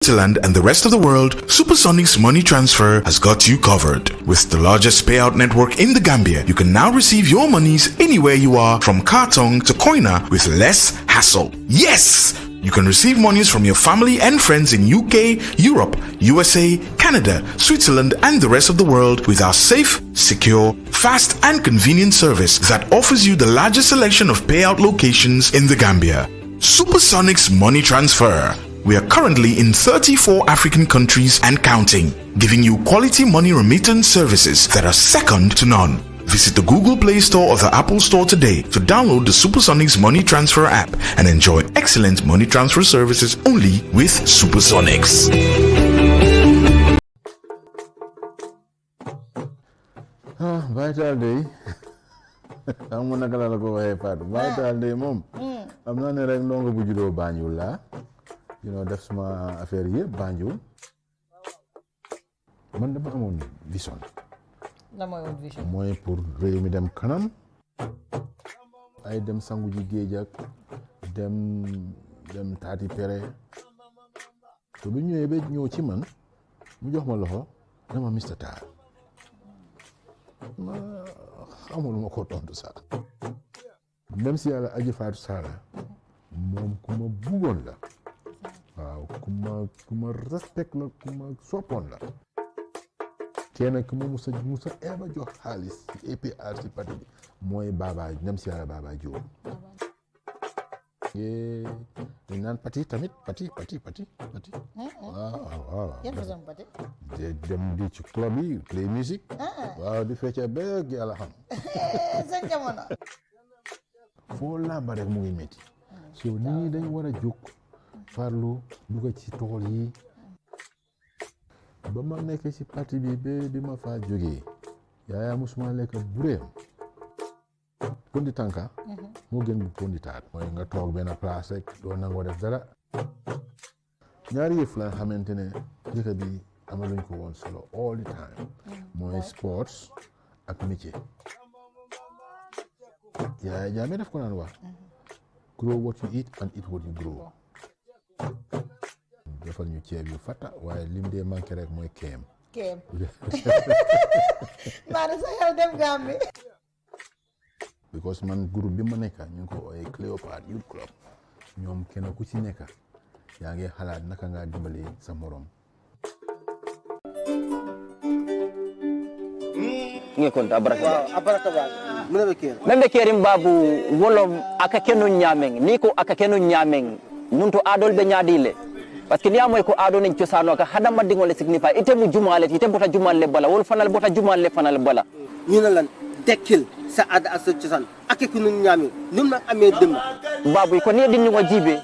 Switzerland, and the rest of the world, Supersonic's money transfer has got you covered. With the largest payout network in the Gambia, you can now receive your monies anywhere you are, from Kartong to Koina, with less hassle. Yes! You can receive monies from your family and friends in UK, Europe, USA, Canada, Switzerland, and the rest of the world with our safe, secure, fast, and convenient service that offers you the largest selection of payout locations in the Gambia. Supersonic's money transfer. We are currently in 34 African countries and counting, giving you quality money remittance services that are second to none. Visit the Google Play Store or the Apple Store today to download the Supersonic's Money Transfer app and enjoy excellent money transfer services only with Supersonics. Vital Day. I'm gonna go ahead. Vital Day, mom. I'm not a longer bujudo banjula. You know, that's my affair here, banjo. Man, the amon vision. Mooy pour réew mi dem kanam ay dem sangu ji géej ak dem taati pere to bu ñëwee ba ñëw ci man mu jox ma loxo dama Mr. Tar ma xamul ma ko tontu sax même si yàlla aji faatu saala moom ku ma bëggoon la waaw ku ma respect la ku ma soppoon la kenn ku ma musa eba jox xaalis ci APR ci parti bi mooy Baba dem si yàlla Baba Diop dañ naan pati tamit pati waaw dem di ci club yi play music waaw di fecce ba yàlla xam sa jamono foo lamba rek mu ngi métti so nit ñi dañ war a jóg farlu dugg ci tool yi ba ma nekk ci parti bi ba bi ma fa jógee yaaya musuma lekk bureem pondi tànka moo gën bu pondi taat mooy nga toog benn place rek doo nangoo def dara ñaari yëf la xamante ne dëkk bi amaluñ ko woon solo all the time mooy sports ak métier yaaya jaame def ko naan wax grow what you eat and eat what you grow defal ñu ceeb yu fata waaye lim dee manqué rek mooy keem maa sa xel dem Gambie because man groupe bi ma nekk ñu ngi ko ooyee Cléopâtre Youth Club ñoom kenn ku ci nekk yaa ngi xalaat naka nga dimbali sa morom ngi kon abaraka ba membe kerim babu wolom aka kenu nyameng niko aka kenu nyameng nunto adol be nyaadile parce que ni amoy ko ado nen ciosano ka hadama dingol signify ite mu jumaale ite bota jumaale bala wol fanal bota jumaale fanal bala ñu na lan dekkil sa ada ak sa ciosan ak ko ñu ñami ñum nak amé dem babu ko ni dinni ngo jibe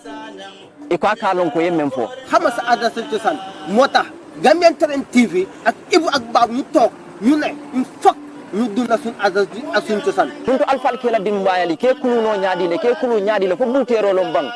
e ko akalon ko yemmen fo xama sa ada sa ciosan motax Gambian Talents TV ak Ibu ak Babu ñu tok ñu ne il faut ñu dunda sun ada ak sun ciosan tunto alfal kala dimbayali ke kulu no nyaadile ke kulu nyaadile fo butero lo bang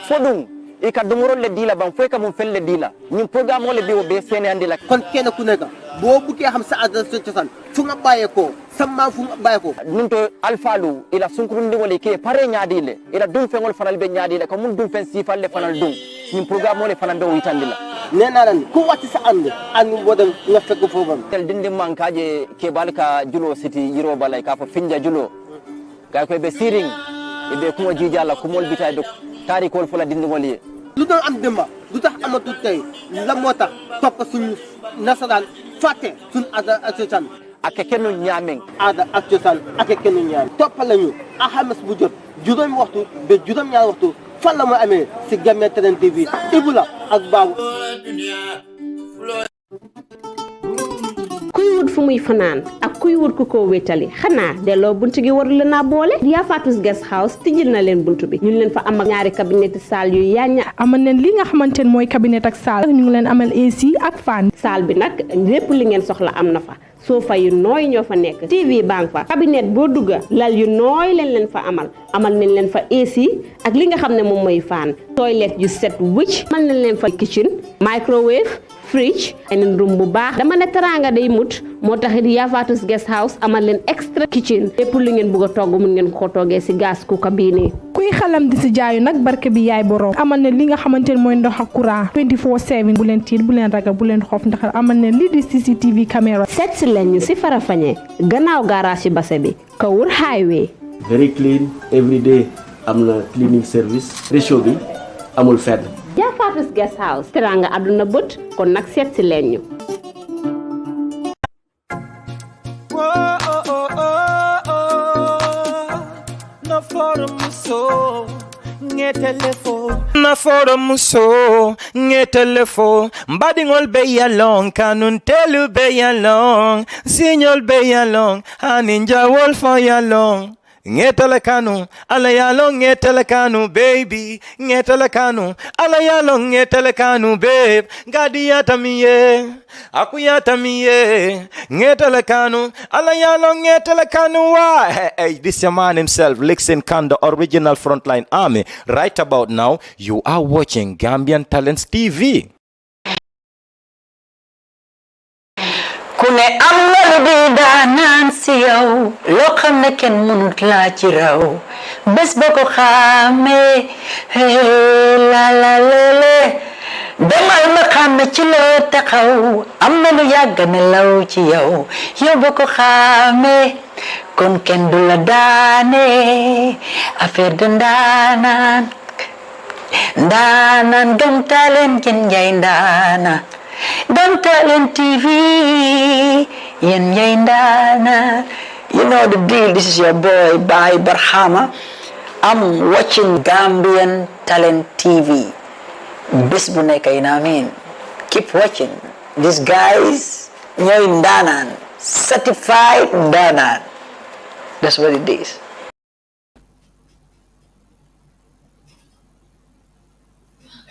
fodum e ka domoro le dila bang fo ka mun fel le dila ñun programme le biwo be sene andi la kon kenn ku nekk bo buké xam sa ada sa ciosan fu nga baye ko sama fu nga baye ko nunto alfalu ila sunkurundi wala ke pare nyaadile ila dum fengol fanal be nyaadile ko mun dum fen sifal le fanal dum ñun programme le fanal be witandila nena lan ku wati sa ande an bodam nga fekk fofam tel dindi mankaje ke balka julo city yiro balay ka fo finja julo kay ko be siring e be ko jijala ko mol bitay do tari ko fula dindi wali lu doon am demba lu tax amatu tay la motax top suñu nasalan faté suñ ada ak ciosan ak kenu ñameng ada ak ciosan ak kenu ñam top lañu ahamas bu jot juroom waxtu be juroom ñaar waxtu fan la mo amé ci Gambian Talents TV Ibula ak Babu kuy wut fu muy fanaan ak kuy wut ku ko wétali xanaa delloo buntu gi war la naa boole yaa Fatou Guest House tijjil na leen buntu bi ñu ngi leen fa am ak ñaari cabinet salle yu yaañña amal leen li nga xamante ne mooy cabinet ak salle ñu ngi leen amal AC ak fan salle bi nag lépp li ngeen soxla am na fa sofa yu nooy ñoo fa nekk TV bank fa cabinet boo dugga lal yu nooy leen fa amal nañ leen fa AC ak li nga xam ne moom mooy fan toilette yu set wicc amal nañ leen fa kitchen microwave fridge dining room bu baax dama ne teranga day mut moo taxit Yavaatous Guest House amal leen extra kitchen lépp lu ngeen bëgg a togg mun ngeen ko toggee si gas cooker bii nii kuy xalam di si jaayu nag barke bi yaay borom amal ne li nga xamante ne mooy ndox ak courant 24/7 bu leen tiit bu leen ragal bu leen xoof ndax amal ne lii di CCTV caméra seet si leen ñu si Farafenni gannaaw garage base bi Kawur highway very clean every day am na cleaning service ratio bi amul fenn Yavaatous Guest House teranga àdduna bët kon nag seet si leen ñu na foro muso ngetelefo mbadingol be yalong kanun telu be yalong signol be yalong aninja wol for yalong ngetele kanu ala yalong ngetele kanu baby ngetele kanu ala yalong ngetele kanu babe gadi yatamiye akuyatamiye ngetele kanu ala yalong ngetele kanu wa hey, this your man himself Lixin Khan, the original frontline army. Right about now you are watching Gambian Talents TV. Kune amna di danan si yow loo xam ne kenn mënut laa ci raw bés ba ko xaamee la la lele demal ma xàmme ci loo taxaw am na lu yàgg ne law ci yow yow ba ko xaamee kon kenn du la daane affaire de ndaanaan ndaanaan Gam Talent kenn njaay ndaana Gam Talent TV yen njay ndaana. You know the deal. This is your boy Bai Barhama. I'm watching Gambian Talent TV. Bés bu nekk you know what I mean. Keep watching. These guys ñooy ndaanaan certified ndaanaan. That's what it is.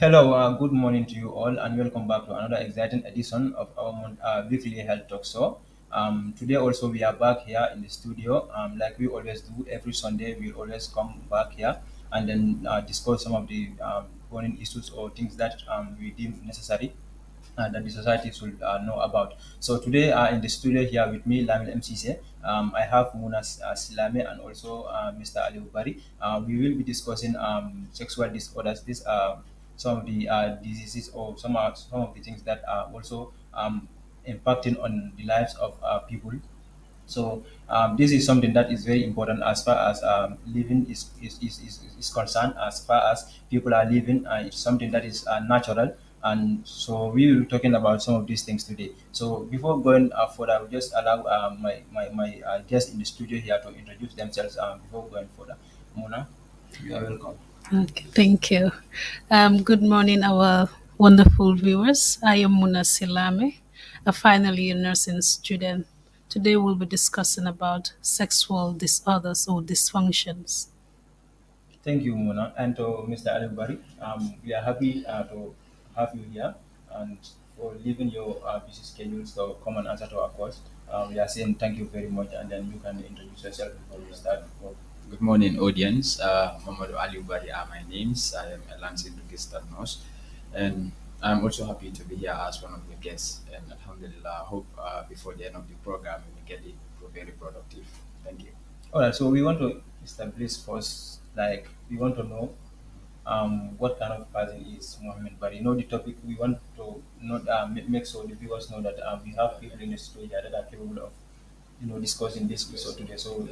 Hello, good morning to you all, and welcome back to another exciting edition of our weekly health talk show. Today also we are back here in the studio, like we always do every Sunday. We always come back here and then discuss some of the burning issues or things that we deem necessary that the society should know about. So today in the studio here with me, Lamil MCC, I have Muna Silame and also Mr. Ali Ubari. We will be discussing sexual disorders. These are some of the diseases or some of the things that are also impacting on the lives of people. So this is something that is very important as far as living is concerned. As far as people are living, it's something that is natural. And so we will be talking about some of these things today. So before going further, I will just allow my guests in the studio here to introduce themselves before going further. Mona, you are welcome. Okay, thank you. Good morning, our wonderful viewers. I am Muna Silame, a final year nursing student. Today we'll be discussing about sexual disorders or dysfunctions. Thank you, Mona. And to Mr. Ali Bari, we are happy to have you here and for leaving your busy schedules to come and answer to our calls. We are saying thank you very much, and then you can introduce yourself before we start. Good morning, audience. Mohamed Ali Ubari are my names. I am a Lansing registered nurse, and I'm also happy to be here as one of the guests. And Alhamdulillah, I hope before the end of the program we get it very productive. Thank you. All right, so we want to establish first, like we want to know what kind of person is Mohammed Bari. You know the topic. We want to not make sure the viewers know that we have people in the studio that are capable of discussing this episode today. So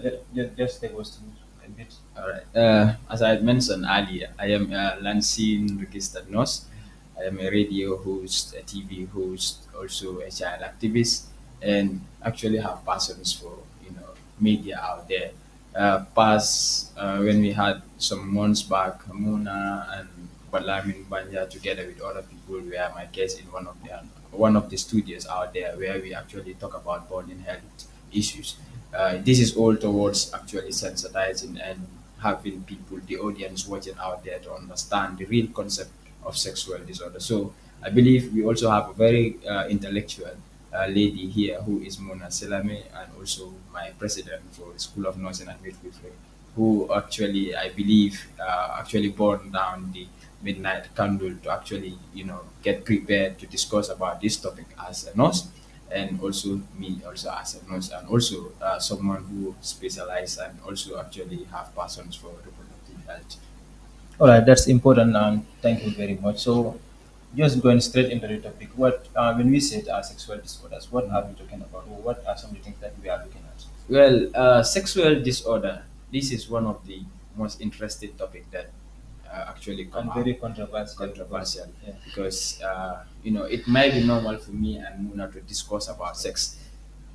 just take us through a bit. All right. As I had mentioned earlier, I am a Lansing registered nurse. I am a radio host, a TV host, also a child activist, and actually have passions for media out there. When we had some months back, Mona and Balamin Banja together with other people were my guests in one of the studios out there where we actually talk about burning health issues. This is all towards actually sensitizing and having people, the audience watching out there to understand the real concept of sexual disorder. So I believe we also have a very intellectual lady here who is Mona Selame, and also my president for the School of Nursing and Midwifery, who actually, I believe, actually burned down the midnight candle to actually, get prepared to discuss about this topic as a nurse, and also me also as a nurse, and also someone who specialize and also actually have passions for reproductive health. All right, that's important, and thank you very much. So, just going straight into the topic, what when we say sexual disorders, what are we talking about? Or what are some of the things that we are looking at? Well, sexual disorder. This is one of the most interesting topic that actually come And up. very controversial. Controversial, Yeah. because it might be normal for me and Muna to discuss about sex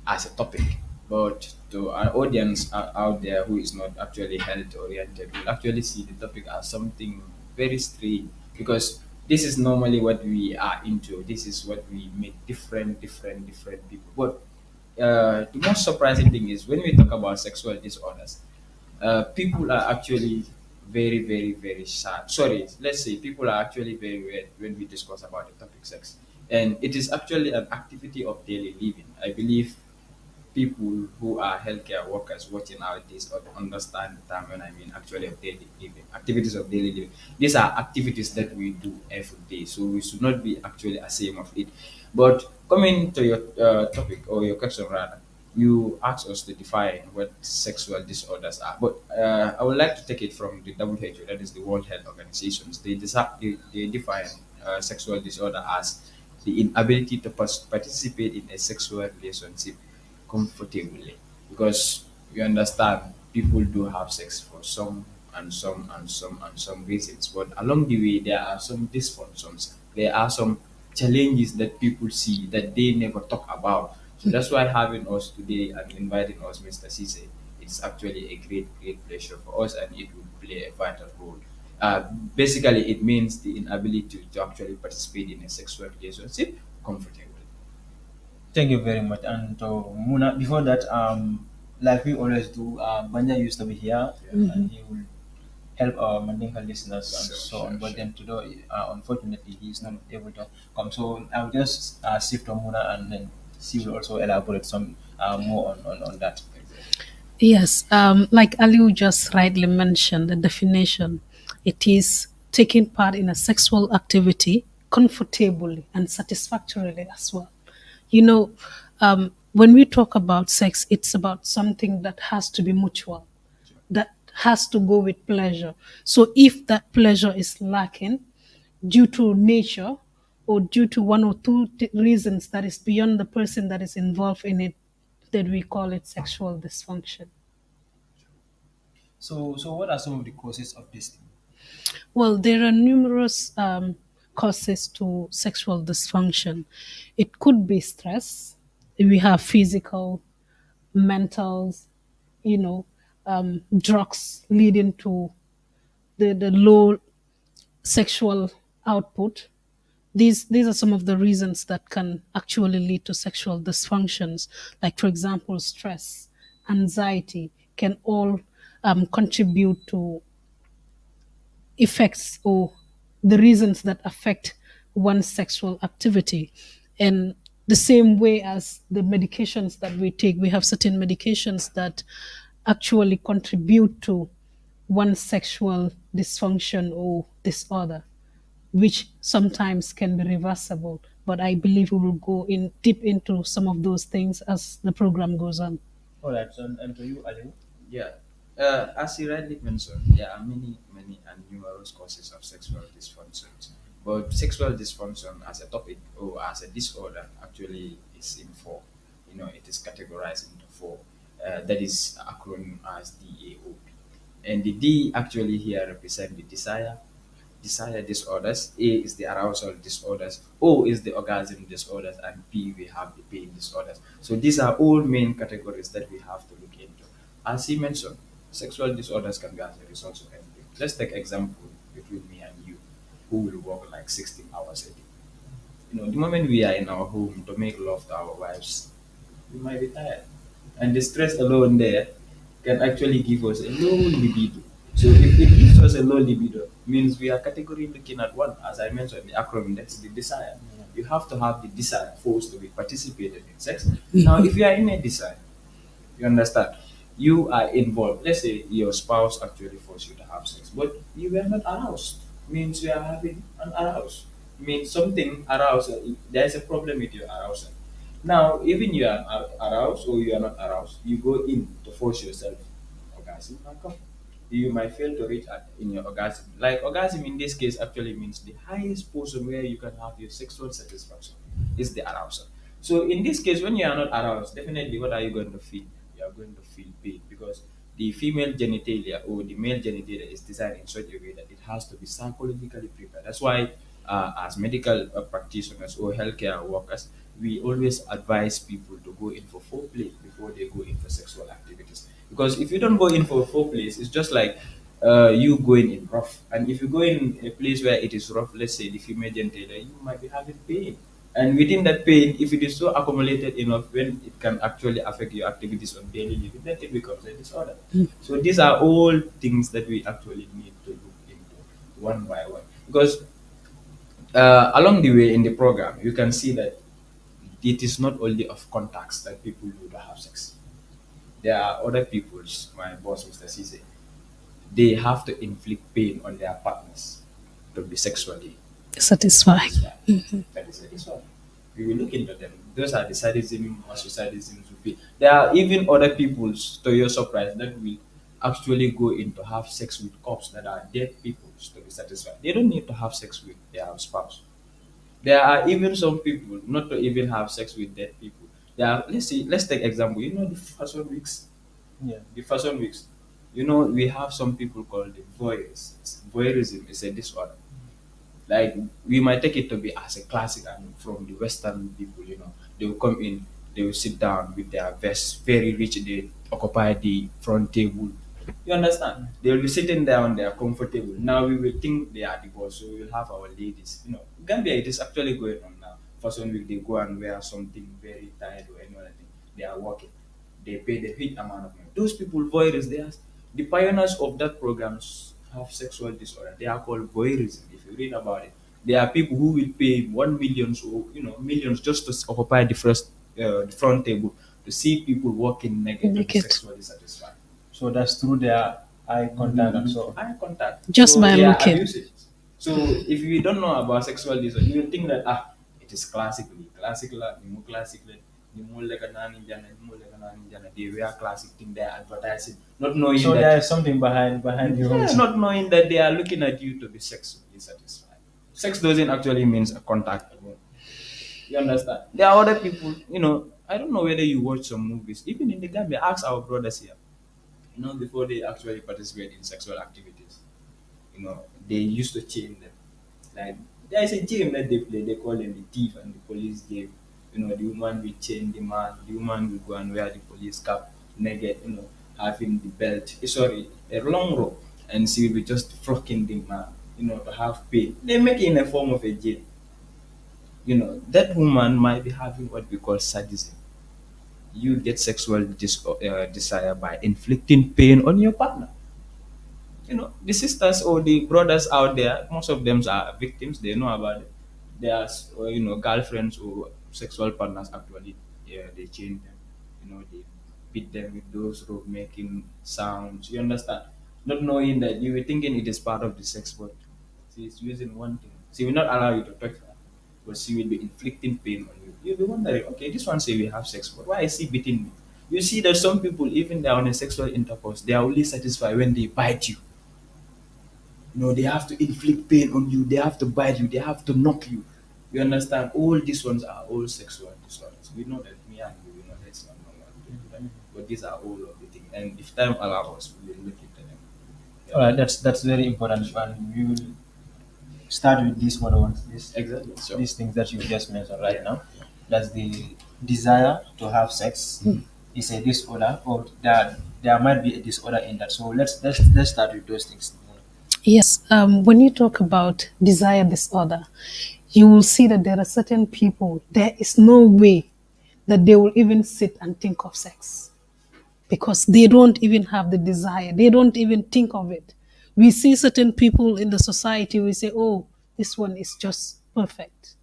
as a topic, but to our audience out there who is not actually health oriented will actually see the topic as something very strange, because this is normally what we are into. This is what we make different people. But the most surprising thing is when we talk about sexual disorders, people are actually very sad. Sorry, let's say people are actually very weird when we discuss about the topic sex, and it is actually an activity of daily living. I believe people who are healthcare workers watching out this or understand the term when I mean actually of daily living, activities of daily living. These are activities that we do every day, so we should not be actually ashamed of it. But coming to your topic or your question rather, you asked us to define what sexual disorders are, but I would like to take it from the WHO, that is the World Health Organizations. They define sexual disorder as the inability to participate in a sexual relationship comfortably, because you understand people do have sex for some reasons, but along the way there are some dysfunctions, there are some challenges that people see that they never talk about. So that's why having us today and inviting us, Mr. Cisse, it's actually a great pleasure for us, and it will play a vital role. Basically it means the inability to actually participate in a sexual relationship comfortably. Thank you very much. And Muna, before that, like we always do, Banya used to be here, and he will help our Mandinka listeners and so on. But then today, unfortunately, he is not able to come. So I'll just shift to Muna, and then she will also elaborate some more on that. Yes, like Aliu just rightly mentioned, the definition, it is taking part in a sexual activity comfortably and satisfactorily as well. You know, when we talk about sex, it's about something that has to be mutual, that has to go with pleasure. So if that pleasure is lacking due to nature or due to one or two reasons that is beyond the person that is involved in it, then we call it sexual dysfunction. So what are some of the causes of this thing? Well, there are numerous causes to sexual dysfunction. It could be stress. We have physical, mental, you know, drugs leading to the low sexual output. These are some of the reasons that can actually lead to sexual dysfunctions. Like, for example, stress, anxiety can all contribute to effects or the reasons that affect one's sexual activity. And the same way as the medications that we take, we have certain medications that actually contribute to one's sexual dysfunction or disorder, which sometimes can be reversible. But I believe we will go in deep into some of those things as the program goes on. All right, and to you, Ali. Yeah. As you rightly mentioned, there are many and numerous causes of sexual dysfunctions. But sexual dysfunction as a topic or as a disorder actually is in four. It is categorized into four. That is acronym as DAOP. And the D actually here represent the desire disorders. A is the arousal disorders. O is the orgasm disorders, and P we have the pain disorders. So these are all main categories that we have to look into. As he mentioned, sexual disorders can be as a result of anything. Let's take example between me and you, who will work like 16 hours a day. The moment we are in our home to make love to our wives, we might be tired. And the stress alone there can actually give us a low libido. So if it gives us a low libido, means we are categorically looking at one, as I mentioned, the acronym, that's the desire. You have to have the desire for us to be participated in sex. Now, if you are in a desire, you understand, you are involved. Let's say your spouse actually forced you to have sex, but you were not aroused. means you are having an arousal. Means something arousal. There is a problem with your arousal. Now, even you are aroused or you are not aroused, you go in to force yourself. Orgasm can come. You might fail to reach in your orgasm. Like orgasm in this case actually means the highest portion where you can have your sexual satisfaction is the arousal. So in this case, when you are not aroused, definitely what are you going to feel? You are going to feel pain because the female genitalia or the male genitalia is designed in such a way that it has to be psychologically prepared. That's why, as medical practitioners or healthcare workers, we always advise people to go in for foreplay before they go in for sexual activities. Because if you don't go in for foreplay, it's just like you going in rough. And if you go in a place where it is rough, let's say the female genitalia, you might be having pain. And within that pain, if it is so accumulated enough, when it can actually affect your activities on daily living, then it becomes a disorder. So these are all things that we actually need to look into one by one. Because along the way in the program, you can see that it is not only of contacts that people do to have sex. There are other people's, my boss, Mr. Cisse, they have to inflict pain on their partners to be sexually Satisfying. that is satisfying. We will look into them. Those are the sadism, masochism. There are even other people's, to your surprise, that will actually go in to have sex with couples that are dead people's to be satisfied. They don't need to have sex with their spouse. There are even some people not to even have sex with dead people. There are, let's take example. You know the fashion weeks. Yeah. The fashion weeks. You know we have some people called the voyeurs. Voyeurism is a disorder. Like we might take it to be as a classic and from the Western people. They will come in, they will sit down with their vests, very rich. They occupy the front table. You understand? They will be sitting down, they are comfortable. Now we will think they are the boss, so we will have our ladies. Gambia, it is actually going on now. For some week, they go and wear something very tight or any other thing. They are working. They pay the huge amount of money. Those people, voyeurs, they are the pioneers of that programs have sexual disorder. They are called voyeurism. If you read about it, there are people who will pay 1 million or millions just to occupy the front table to see people walking naked to be sexually satisfied. So that's through their eye contact and so on. Eye contact. Just So by they are looking. abusive. So if you don't know about sexual disorder, you will think that it is classical, they wear classic thing, they are advertising, not knowing So that there is something behind you. yes, not knowing that they are looking at you to be sexually satisfied. Sex doesn't actually means a contact alone. You understand? There are other people, I don't know whether you watch some movies, even in the Gambia, ask our brothers here, before they actually participate in sexual activities, they used to chain them. Like, there is a game that they play, they call them the thief and the police game. The woman will chain the man, the woman will go and wear the police cap, naked, having the belt, sorry, a long rope, and she will be just fucking the man, to have pain. They make it in a form of a jail. That woman might be having what we call sadism. You get sexual desire by inflicting pain on your partner. The sisters or the brothers out there, most of them are victims. They know about it. They are, girlfriends or sexual partners actually. Yeah, they chain them. They beat them with those rope making sounds. You understand? Not knowing that you were thinking it is part of the sex, but she's using one thing. She will not allow you to touch her, but she will be inflicting pain on you. You'll be wondering, okay, this one say we have sex, but why is he beating me? You see that some people, even they are on a sexual intercourse, they are only satisfied when they bite you. They have to inflict pain on you, they have to bite you, they have to knock you. You understand? All these ones are all sexual disorders. We know that me and you, we know that's not normal. But these are all of the things. And if time allows us, we will look into them. All right, that's very important, and we will start with these other ones. Exactly. So, These things that you just mentioned right now. That's the desire to have sex is a disorder, or that there might be a disorder in that. So let's start with those things. Yes, when you talk about desire disorder, you will see that there are certain people, there is no way that they will even sit and think of sex because they don't even have the desire. They don't even think of it. We see certain people in the society, we say, oh, this one is just perfect.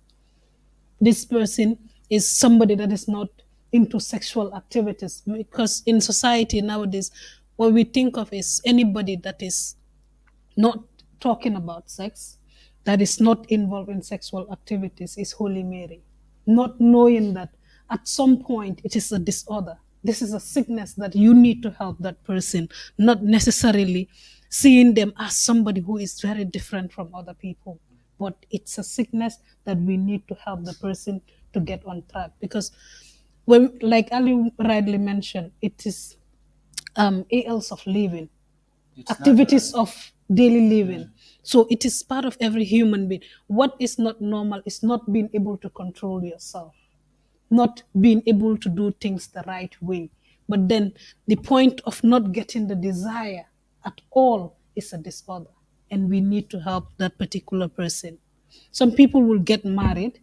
This person is somebody that is not into sexual activities, because in society nowadays, what we think of is anybody that is not talking about sex that is not involved in sexual activities is Holy Mary, not knowing that at some point it is a disorder. This is a sickness that you need to help that person, not necessarily seeing them as somebody who is very different from other people. But it's a sickness that we need to help the person to get on track. Because when, like Ali rightly mentioned, it is ALs of living, activities of daily living. So it is part of every human being. What is not normal is not being able to control yourself, not being able to do things the right way. But then the point of not getting the desire at all is a disorder. And we need to help that particular person. Some people will get married,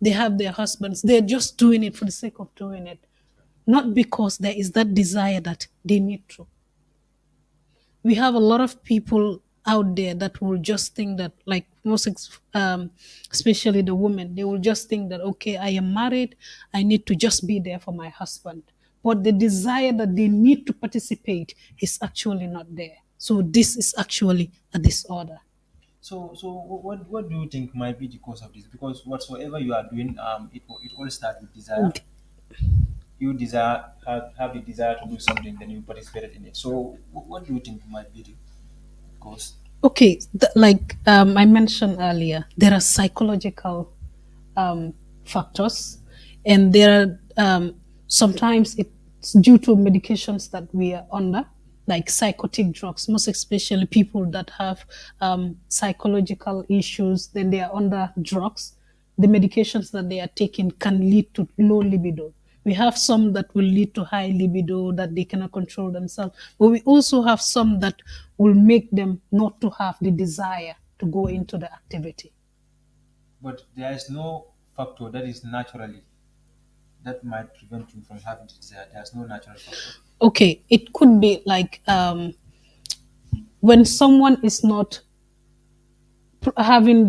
they have their husbands, they're just doing it for the sake of doing it, not because there is that desire that they need to. We have a lot of people out there that will just think that, like especially the women, they will just think that, okay, I am married, I need to just be there for my husband. But the desire that they need to participate is actually not there. So this is actually a disorder. So what do you think might be the cause of this? Because whatsoever you are doing, it all starts with desire. You have a desire to do something, then you participate in it. So what do you think might be the cause? Okay, like I mentioned earlier, there are psychological factors, and there are sometimes it's due to medications that we are under, like psychotic drugs, most especially people that have psychological issues, then they are under drugs. The medications that they are taking can lead to low libido. We have some that will lead to high libido, that they cannot control themselves. But we also have some that will make them not to have the desire to go into the activity. But there is no factor that is naturally that might prevent you from having the desire. There's no natural factor. Okay, it could be like when someone is not having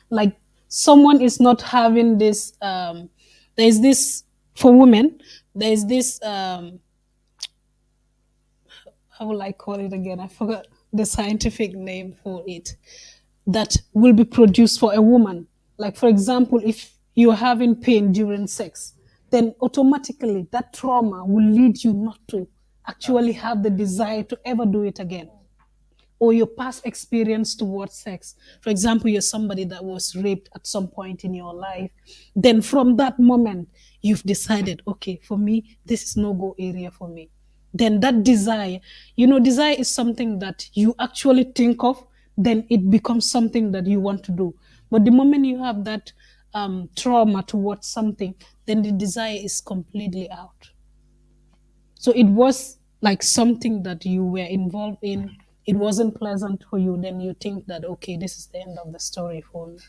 like someone is not having this there's this, for women, there's this how will I call it again, I forgot the scientific name for it, that will be produced for a woman. Like, for example, if you're having pain during sex, then automatically that trauma will lead you not to actually have the desire to ever do it again. Or your past experience towards sex. For example, you're somebody that was raped at some point in your life. Then from that moment, you've decided, okay, for me, this is no-go area for me. Then that desire, desire is something that you actually think of, then it becomes something that you want to do. But the moment you have that trauma towards something, then the desire is completely out. So it was like something that you were involved in. It wasn't pleasant for you. Then you think that, okay, this is the end of the story for me.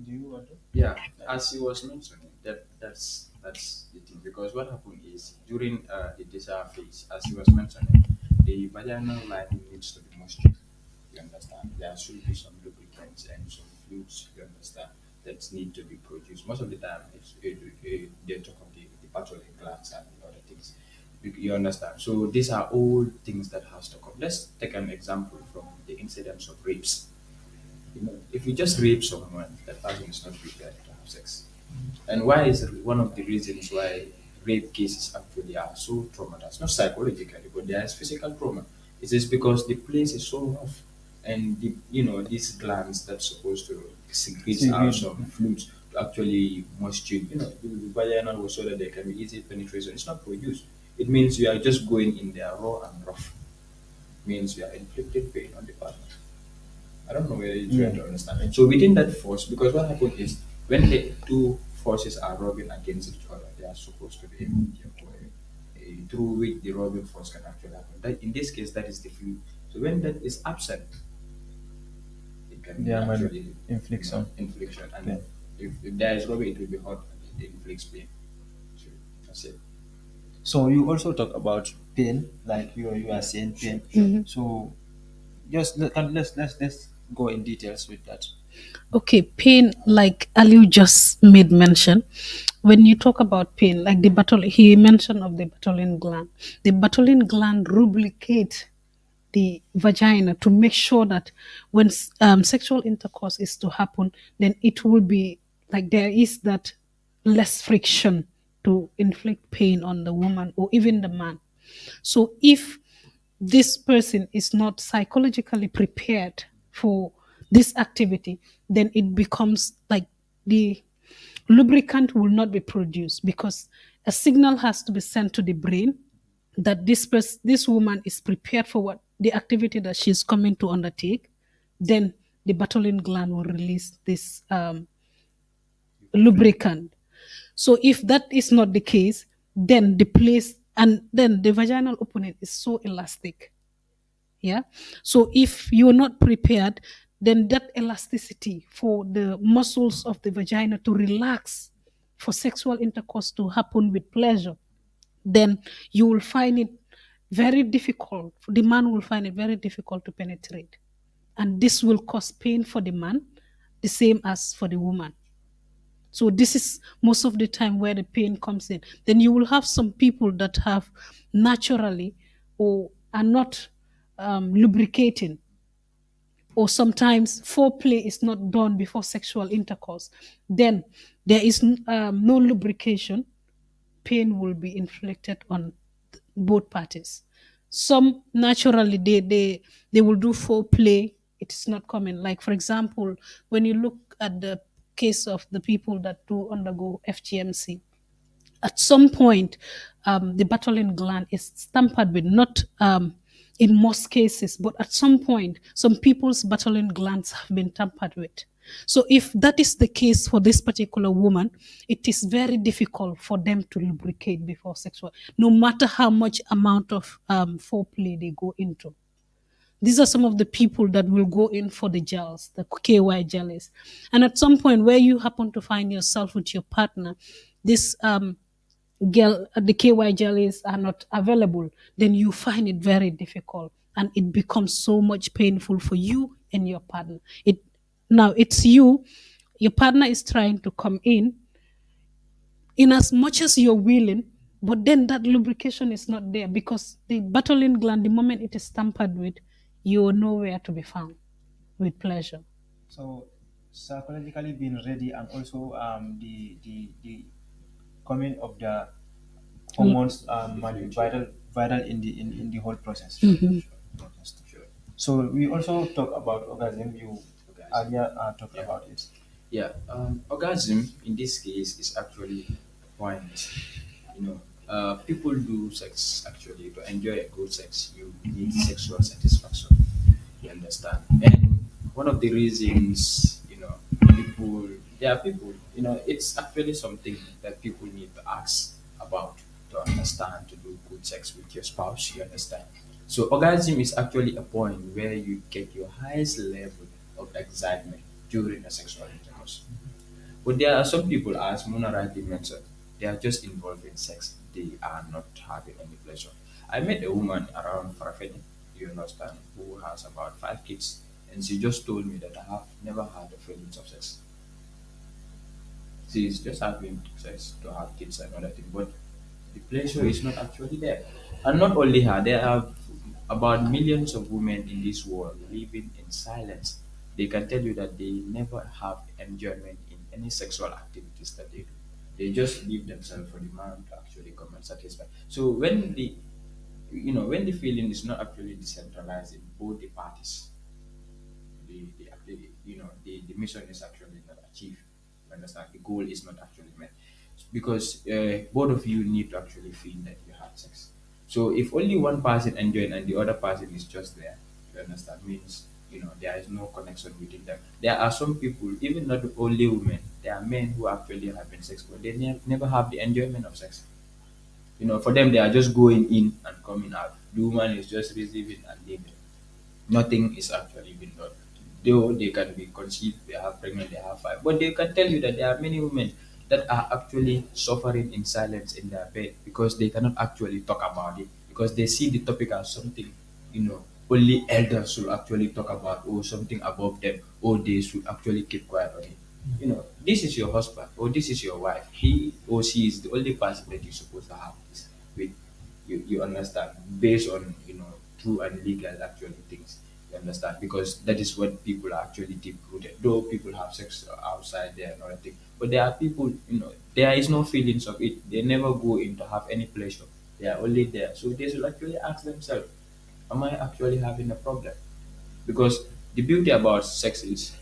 Do you want to? Yeah, as he was mentioning, that's the thing. Because what happened is during the desire phase, as he was mentioning, the vaginal lining needs to be moisturized. You understand? There should be some lubricants and some fluids. You understand? That need to be produced. Most of the time, they talk of the patchouli glands and other things. You understand? So these are all things that has to come. Let's take an example from the incidents of rapes. If you just rape someone, that person is not prepared to have sex. And why is one of the reasons why rape cases actually are so traumatized? Not psychologically, but there is physical trauma. It is because the place is so rough, and these glands that's supposed to secrete out some fluids to actually moisture. The vaginal was so that there can be easy penetration. It's not produced. It means you are just going in there raw and rough. It means you are inflicting pain on the partner. I don't know whether you're trying to understand. So within that force, because what happens is when the two forces are rubbing against each other, they are supposed to be a medium through which the rubbing force can actually happen. That, in this case, that is the fluid. So when that is absent, it can be actually infliction. And if there is rubbing, it will be hot and it inflicts pain. So that's it. So you also talk about pain, like you are saying pain. Mm-hmm. So let's go in details with that. Okay, pain, like Aliu just made mention. When you talk about pain, like he mentioned of the Bartholin gland. The Bartholin gland lubricates the vagina to make sure that when sexual intercourse is to happen, then it will be like there is that less friction to inflict pain on the woman or even the man. So if this person is not psychologically prepared for this activity, then it becomes like the lubricant will not be produced because a signal has to be sent to the brain that this woman is prepared for what the activity that she's coming to undertake. Then the Bartholin gland will release this lubricant. So if that is not the case, then the place and then the vaginal opening is so elastic. Yeah. So if you're not prepared, then that elasticity for the muscles of the vagina to relax for sexual intercourse to happen with pleasure, then you will find it very difficult. The man will find it very difficult to penetrate. And this will cause pain for the man, the same as for the woman. So this is most of the time where the pain comes in. Then you will have some people that have naturally or are not lubricating, or sometimes foreplay is not done before sexual intercourse. Then there is no lubrication. Pain will be inflicted on both parties. Some naturally they will do foreplay. It is not common. Like for example, when you look at the case of the people that do undergo FGMC, at some point, the Bartholin gland is tampered with, not in most cases, but at some point, some people's Bartholin glands have been tampered with. So if that is the case for this particular woman, it is very difficult for them to lubricate before sexual, no matter how much amount of foreplay they go into. These are some of the people that will go in for the gels, the KY jellies. And at some point where you happen to find yourself with your partner, this the KY jellies are not available, then you find it very difficult and it becomes so much painful for you and your partner. Now it's you, your partner is trying to come in as much as you're willing, but then that lubrication is not there because the Bartholin gland, the moment it is tampered with, you're nowhere to be found with pleasure. So psychologically being ready, and also the coming of the hormones might be vital in the whole process. Mhm. Sure. So we also talk about orgasm. You earlier talked about it. Yeah, orgasm in this case is actually a point. People do sex actually to enjoy a good sex. You need sexual satisfaction. You understand? And one of the reasons, people, there are people, it's actually something that people need to ask about to understand to do good sex with your spouse. You understand? So orgasm is actually a point where you get your highest level of excitement during a sexual intercourse. But there are some people, as Mona rightly mentioned, they are just involved in sex. They are not having any pleasure. I met a woman around Farafeni, you understand, who has about 5 kids, and she just told me that I have never had a feelings of sex. She's just having sex to have kids and other things, but the pleasure is not actually there. And not only her, there are about millions of women in this world living in silence. They can tell you that they never have enjoyment in any sexual activities that they do. They just leave themselves for the man to actually come and satisfy. So when the feeling is not actually decentralized in both the parties, the mission is actually not achieved. You understand? The goal is not actually met because both of you need to actually feel that you had sex. So if only one person enjoying and the other person is just there, you understand, means there is no connection within them. There are some people, even not only women, there are men who actually having sex, but they never have the enjoyment of sex. For them, they are just going in and coming out. The woman is just receiving and leaving. Nothing is actually being done. Though they can be conceived, they are pregnant, they have five, but they can tell you that there are many women that are actually suffering in silence in their bed because they cannot actually talk about it because they see the topic as something, only elders should actually talk about or something above them, or they should actually keep quiet on it. This is your husband or this is your wife. He or she is the only person that you're supposed to have this with. You understand? Based on, true and legal actually things. You understand? Because that is what people are actually deep rooted. Though people have sex outside there and all that thing, but there are people, there is no feelings of it. They never go in to have any pleasure. They are only there. So they should actually ask themselves, am I actually having a problem? Because the beauty about sex is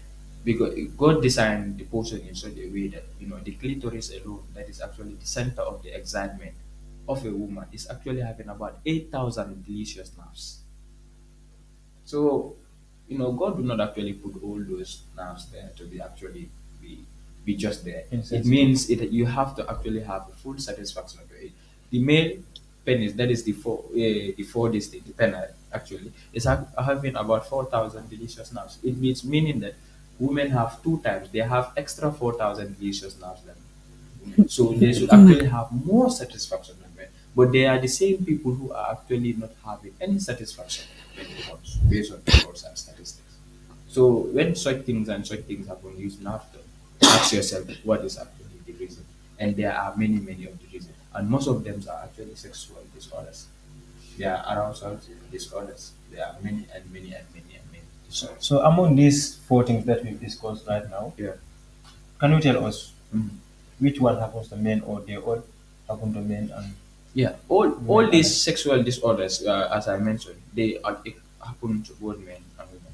because God designed the person in such a way that the clitoris alone, that is actually the center of the excitement of a woman, is actually having about 8,000 delicious nerves. So, God do not actually put all those nerves there to be actually be just there. It Insensitive. means you have to actually have a full satisfaction of it. The male penis, that is the four distinct, the penile actually, is having about 4,000 delicious nerves. It meaning that women have two times, they have extra 4,000 delicious nerves than women. So they should actually have more satisfaction than men. But they are the same people who are actually not having any satisfaction when it comes based on reports and statistics. So when such things happen, you should have to ask yourself what is actually the reason. And there are many, many of the reasons. And most of them are actually sexual disorders. There are arousal disorders. There are many and many and many and many disorders. So among these four things that we've discussed right now, Yeah. can you tell us which one happens to men, or they all happen to men? And Yeah, all these sexual disorders, as I mentioned, it happen to both men and women.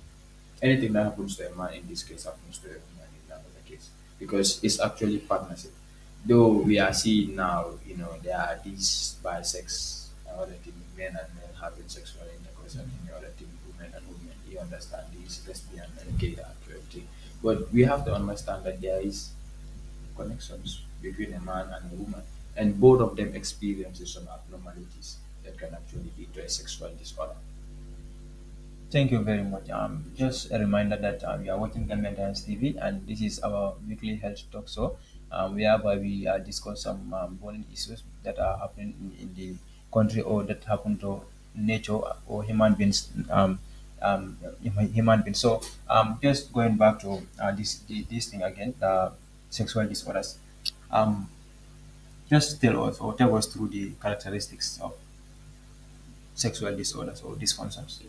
Anything that happens to a man in this case happens to a woman in that other case, because it's actually partnership. Though we are seeing now, there are these bisex and other thing, men and men having sexual intercourse, and the other thing, women and women. You understand these lesbian and gay actual thing, but we have to understand that there is connections between a man and a woman, and both of them experiences some abnormalities that can actually lead to a sexual disorder. thank you very much. Just a reminder that you are watching Gambian Times TV, and this is our weekly health talk show, whereby we discuss some burning issues that are happening in the country, or that happen to nature or human beings. Human beings. So, just going back to this thing again, the sexual disorders. Um, just tell us, or tell us through the characteristics of sexual disorders or dysfunctions.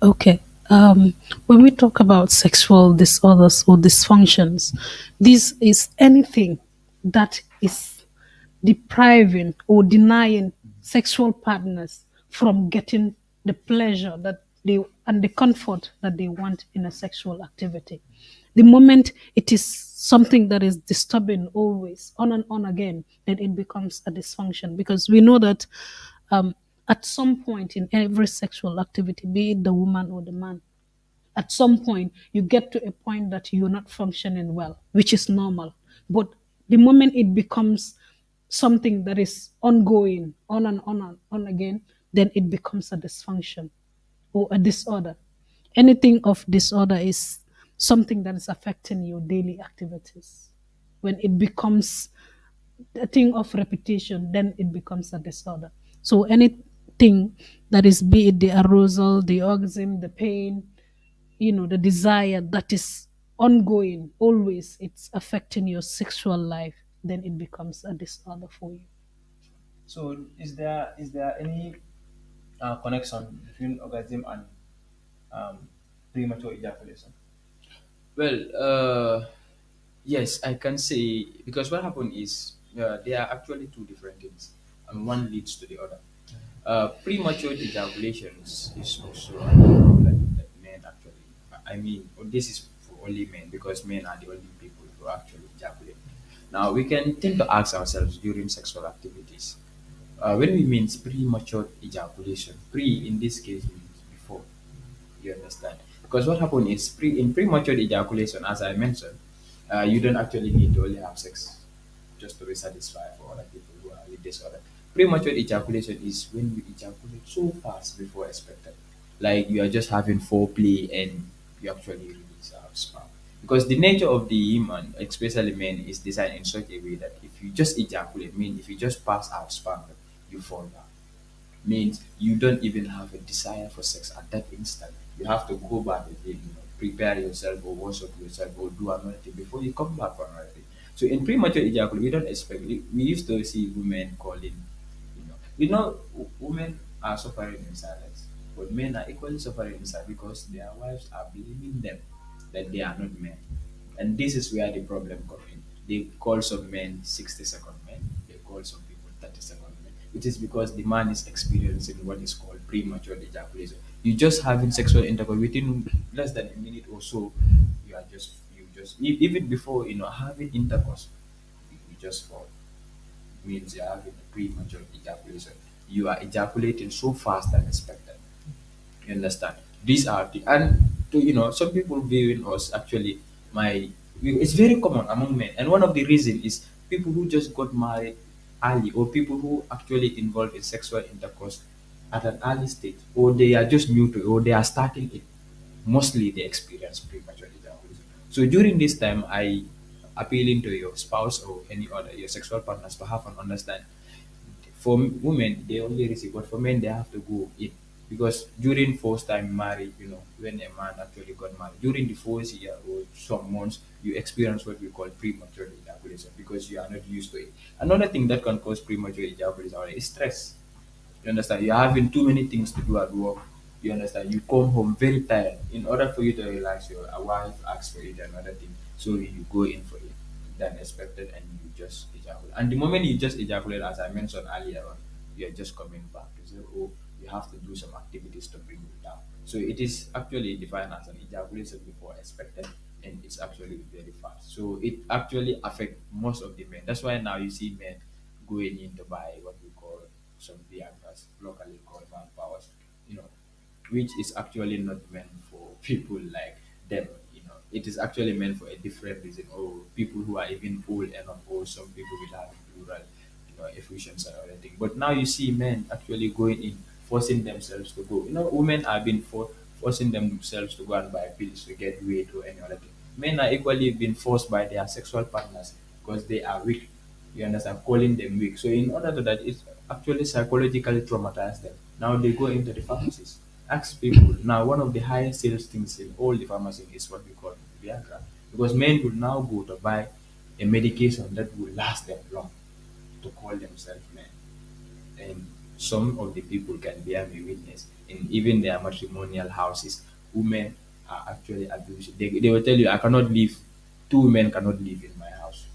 Okay. When we talk about sexual disorders or dysfunctions, this is anything that is depriving or denying sexual partners from getting the pleasure that they and the comfort that they want in a sexual activity. The moment it is something that is disturbing always on and on again, then it becomes a dysfunction, because we know that um, at some point in every sexual activity, be it the woman or the man, at some point you get to a point that you're not functioning well, which is normal. But the moment it becomes something that is ongoing on and on and on again, then it becomes a dysfunction or a disorder. Anything of disorder is something that is affecting your daily activities. When it becomes a thing of repetition, then it becomes a disorder. So anything that is, be it the arousal, the orgasm, the pain, the desire that is ongoing, always it's affecting your sexual life, then it becomes a disorder for you. So, is there any connection between orgasm and um, premature ejaculation? Well, yes, I can say, because what happened is they are actually two different things, and one leads to the other. Premature ejaculation is also a problem that men actually. I mean, this is for only men, because men are the only people who actually ejaculate. Now we can tend to ask ourselves during sexual activities, when we mean premature ejaculation. Pre in this case means before. You understand? Because what happened is in premature ejaculation, as I mentioned, you don't actually need to only have sex just to be satisfied for other people who are with disorder. Premature ejaculation is when you ejaculate so fast before expected. Like you are just having foreplay and you actually release out sperm. Because the nature of the human, especially men, is designed in such a way that if you just ejaculate, mean if you just pass out sperm, you fall down, means you don't even have a desire for sex at that instant. You have to go back again, prepare yourself or wash up yourself or do another thing before you come back for another thing. So in premature ejaculation, we don't expect. We used to see women calling, women are suffering in silence. But men are equally suffering inside because their wives are blaming them that they are not men. And this is where the problem comes in. They call some men 60-second men, they call some people 30-second men. It is because the man is experiencing what is called premature ejaculation. You just having sexual intercourse within less than a minute or so, even before having intercourse, you just fall. Means you're having a premature ejaculation. You are ejaculating so fast than expected. You understand? These are the and to some people viewing us actually my it's very common among men, and one of the reason is people who just got married early, or people who actually involved in sexual intercourse at an early stage, or they are just new to it, or they are starting it. Mostly they experience premature ejaculation. So during this time, I appealing to your spouse or any other your sexual partners to have an understanding. For women, they only receive, but for men, they have to go in. Because during first time marriage, when a man actually got married, during the first year or some months, you experience what we call premature ejaculation because you are not used to it. Another thing that can cause premature ejaculation is stress. You understand? You're having too many things to do at work. You understand? You come home very tired. In order for you to relax, your wife asks for it another thing. So you go in for it than expected and you just ejaculate. And the moment you just ejaculate, as I mentioned earlier on, you're just coming back to say, oh, you have to do some activities to bring you down. So it is actually defined as an ejaculation before expected, and it's actually very fast. So it actually affects most of the men. That's why now you see men going in to buy what we call some Viagra's, locally called manpowers, you know, which is actually not meant for people like them. It is actually meant for a different reason, or people who are even old enough, or some people will have plural, effusions and everything. But now you see men actually going in, forcing themselves to go. Women have been forcing themselves to go and buy pills to get weight or any other thing. Men are equally being forced by their sexual partners because they are weak. You understand? Calling them weak. So in order to that, it's actually psychologically traumatized them. Now they go into the pharmacies. Ask people. Now one of the highest sales things in all the pharmacies is what we call Viagra. Because men will now go to buy a medication that will last them long to call themselves men. And some of the people can bear me witness in even their matrimonial houses, women are actually abused. They will tell you, I cannot live, two men cannot live in my house.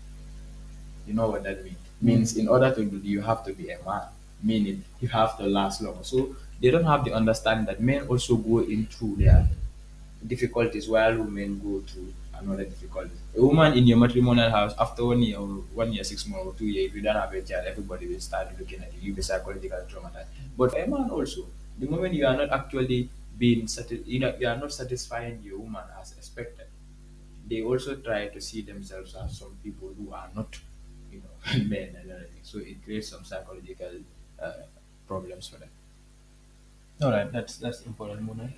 You know what that means? Means in order to do, you have to be a man, meaning you have to last long. So they don't have the understanding that men also go into their difficulties while women go through another difficulty. A woman in your matrimonial house, after 1 year or 1 year, 6 months or 2 years, if you don't have a child, everybody will start looking at you. You'll be psychologically traumatized. But for a man also, the moment you are not actually being you are not satisfying your woman as expected, they also try to see themselves as some people who are not, men and everything. So it creates some psychological uh, problems for them. All right, that's important, Mona.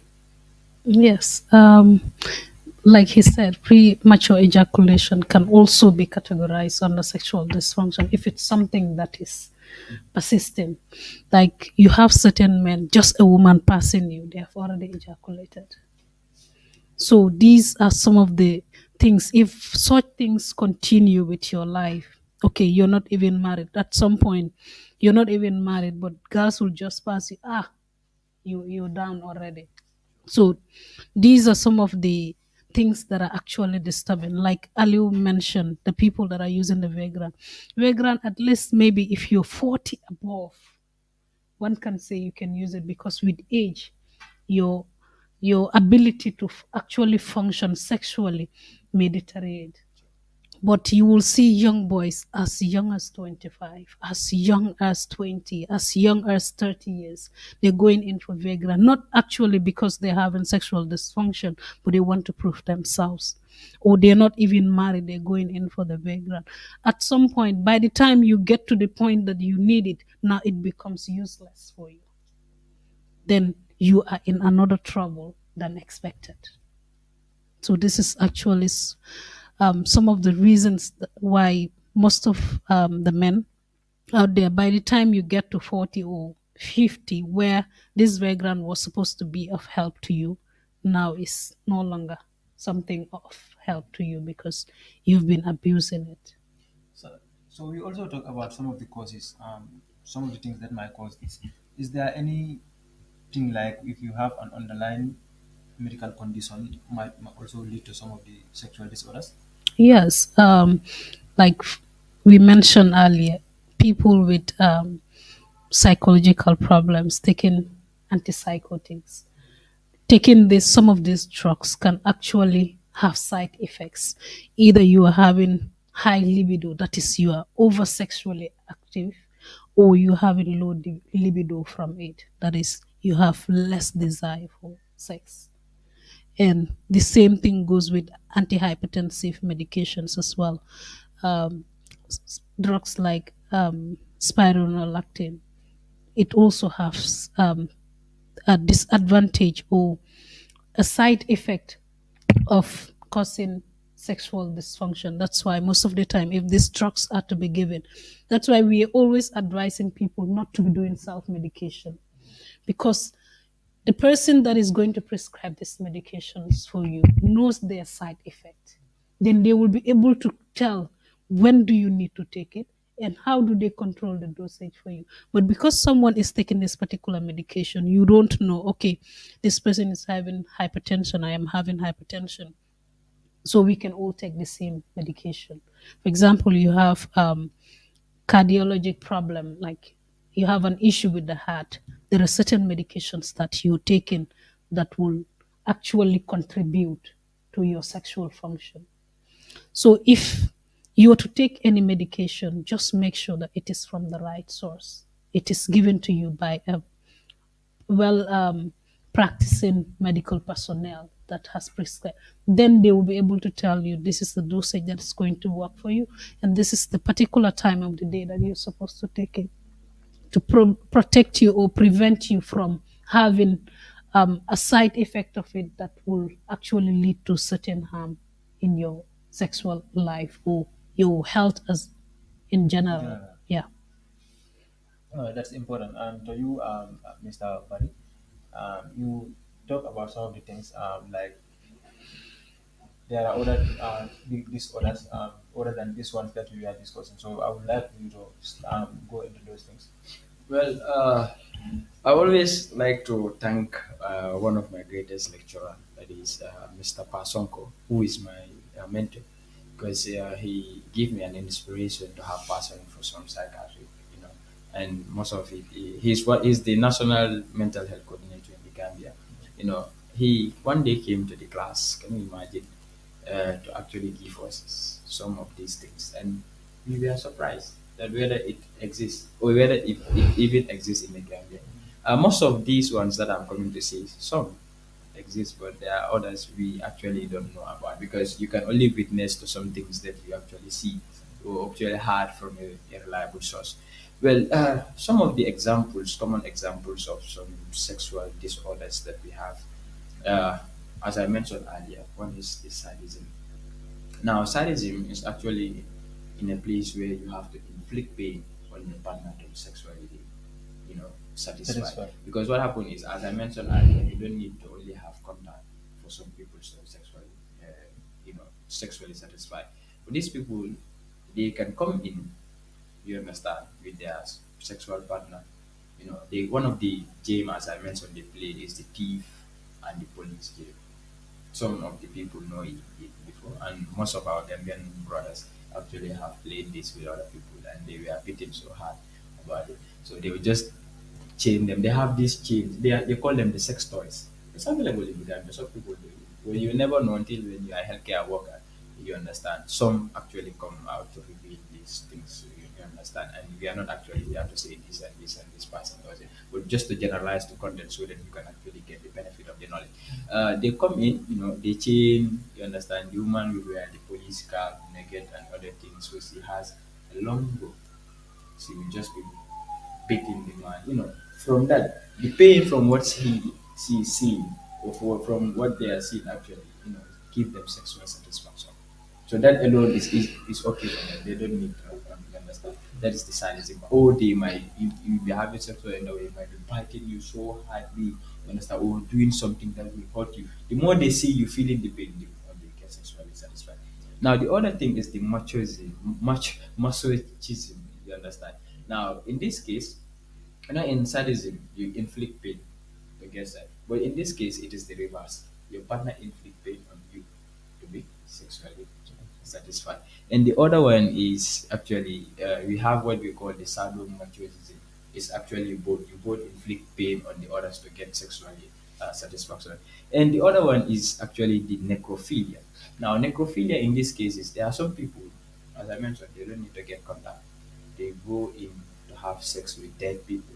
Yes. Like he said, premature ejaculation can also be categorized under sexual dysfunction if it's something that is persistent. Like you have certain men, just a woman passing you, they have already ejaculated. So these are some of the things. If such things continue with your life, okay, you're not even married. At some point, you're not even married, but girls will just pass you. You're down already. So these are some of the things that are actually disturbing. Like Aliu mentioned, the people that are using the Viagra. Viagra, at least maybe if you're 40 above, one can say you can use it because with age, your your ability to actually function sexually may deteriorate. But you will see young boys as young as 25, as young as 20, as young as 30 years. They're going in for Viagra, not actually because they're having sexual dysfunction, but they want to prove themselves. Or they're not even married, they're going in for the Viagra. At some point, by the time you get to the point that you need it, now it becomes useless for you. Then you are in another trouble than expected. So this is actually some of the reasons why most of the men out there, by the time you get to 40 or 50, where this Viagra was supposed to be of help to you, now is no longer something of help to you because you've been abusing it. So we also talk about some of the causes, some of the things that might cause this. Is there any think like if you have an underlying medical condition, it might also lead to some of the sexual disorders? Yes, like we mentioned earlier, people with psychological problems taking antipsychotics, taking this some of these drugs can actually have side effects. Either you are having high libido, that is you are over sexually active, or you having low libido from it, that is you have less desire for sex. And the same thing goes with antihypertensive medications as well. Drugs like spironolactone, it also has a disadvantage or a side effect of causing sexual dysfunction. That's why most of the time, if these drugs are to be given, that's why we are always advising people not to be doing self medication, because the person that is going to prescribe these medications for you knows their side effect. Then they will be able to tell when do you need to take it and how do they control the dosage for you. But because someone is taking this particular medication, you don't know, okay, this person is having hypertension, I am having hypertension, so we can all take the same medication. For example, you have cardiologic problem, like you have an issue with the heart, there are certain medications that you're taking that will actually contribute to your sexual function. So if you are to take any medication, just make sure that it is from the right source. It is given to you by a well practicing medical personnel that has prescribed. Then they will be able to tell you this is the dosage that is going to work for you, and this is the particular time of the day that you're supposed to take it to protect you or prevent you from having a side effect of it that will actually lead to certain harm in your sexual life or your health as in general. Yeah. That's important. And to you, Mr. Bari, you talk about some of the things like there are other big disorders other than these ones that we are discussing. So I would like you to go into those things. Well, I always like to thank one of my greatest lecturer, that is Mr. Pasonko, who is my mentor, because he gave me an inspiration to have passion for some psychiatry, and most of it, he's the national mental health coordinator in the Gambia. He one day came to the class. Can you imagine? To actually give us some of these things, and we were surprised that whether it exists or whether it even exists in the Gambia. Most of these ones that I'm coming to say, some exist, but there are others we actually don't know about, because you can only witness to some things that you actually see or actually heard from a reliable source. Well, some of the examples, common examples of some sexual disorders that we have, uh, as I mentioned earlier, one is the sadism. Now, sadism is actually in a place where you have to inflict pain on your partner to sexually, satisfy. Because what happens is, as I mentioned earlier, you don't need to only have contact for some people to sexually satisfy. For these people, they can come in, you understand, with their sexual partner. One of the game, as I mentioned, they play is the thief and the police game. Some of the people know it before, and most of our Gambian brothers actually have played this with other people, and they were beaten so hard about it. So they would just chain them. They have these chains. They call them the sex toys. It's available in Gambia. Some people do it. Well, you never know until when you are a healthcare worker. You understand. Some actually come out to reveal these things. You understand, and we are not actually here to say this and this and this person does it, but just to generalize the content so that you can actually get the benefit of the knowledge. They come in, they chain. You understand. The woman will wear the police cap, naked, and other things. So she has a long bow. She will just be beating the man. From that, the pain from what she's seeing, or from what they are seeing actually, give them sexual satisfaction. So that alone is okay for them. They don't need to understand. That is the sadism. Or they might, you be having sexual endeavor, might be biting you so hardly, you understand, or doing something that will hurt you. The more they see you feeling the pain, the more they get sexually satisfied. Now, the other thing is the masochism, you understand. Now, in this case, in sadism, you inflict pain. to get that. But in this case, it is the reverse. Your partner inflict pain on you to be sexually satisfied. And the other one is actually we have what we call the sadomasochism. It's actually both you both inflict pain on the others to get sexually satisfaction. And the other one is actually the necrophilia. Now, necrophilia in this case is there are some people, as I mentioned, they don't need to get contact. They go in to have sex with dead people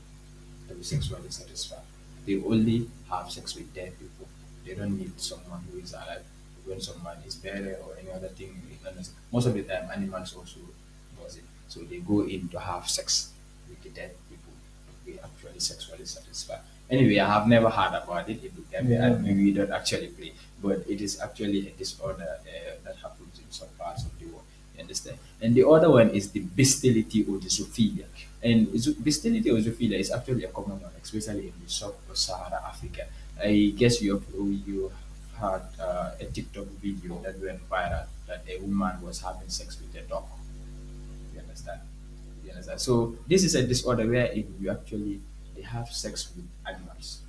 to be sexually satisfied. They only have sex with dead people. They don't need someone who is alive. When someone is buried or any other thing, most of the time animals also does it. So they go in to have sex with the dead people to be actually sexually satisfied. Anyway, I have never heard about it in the Gambia, and we don't actually play, but it is actually a disorder that happens in some parts of the world. You understand? And the other one is the bestiality or the zoophilia. And bestiality or zoophilia is actually a common one, especially in the sub-Sahara Africa. I guess you had a TikTok video that went viral that a woman was having sex with a dog. You understand? You understand? So this is a disorder where you actually they have sex with animals,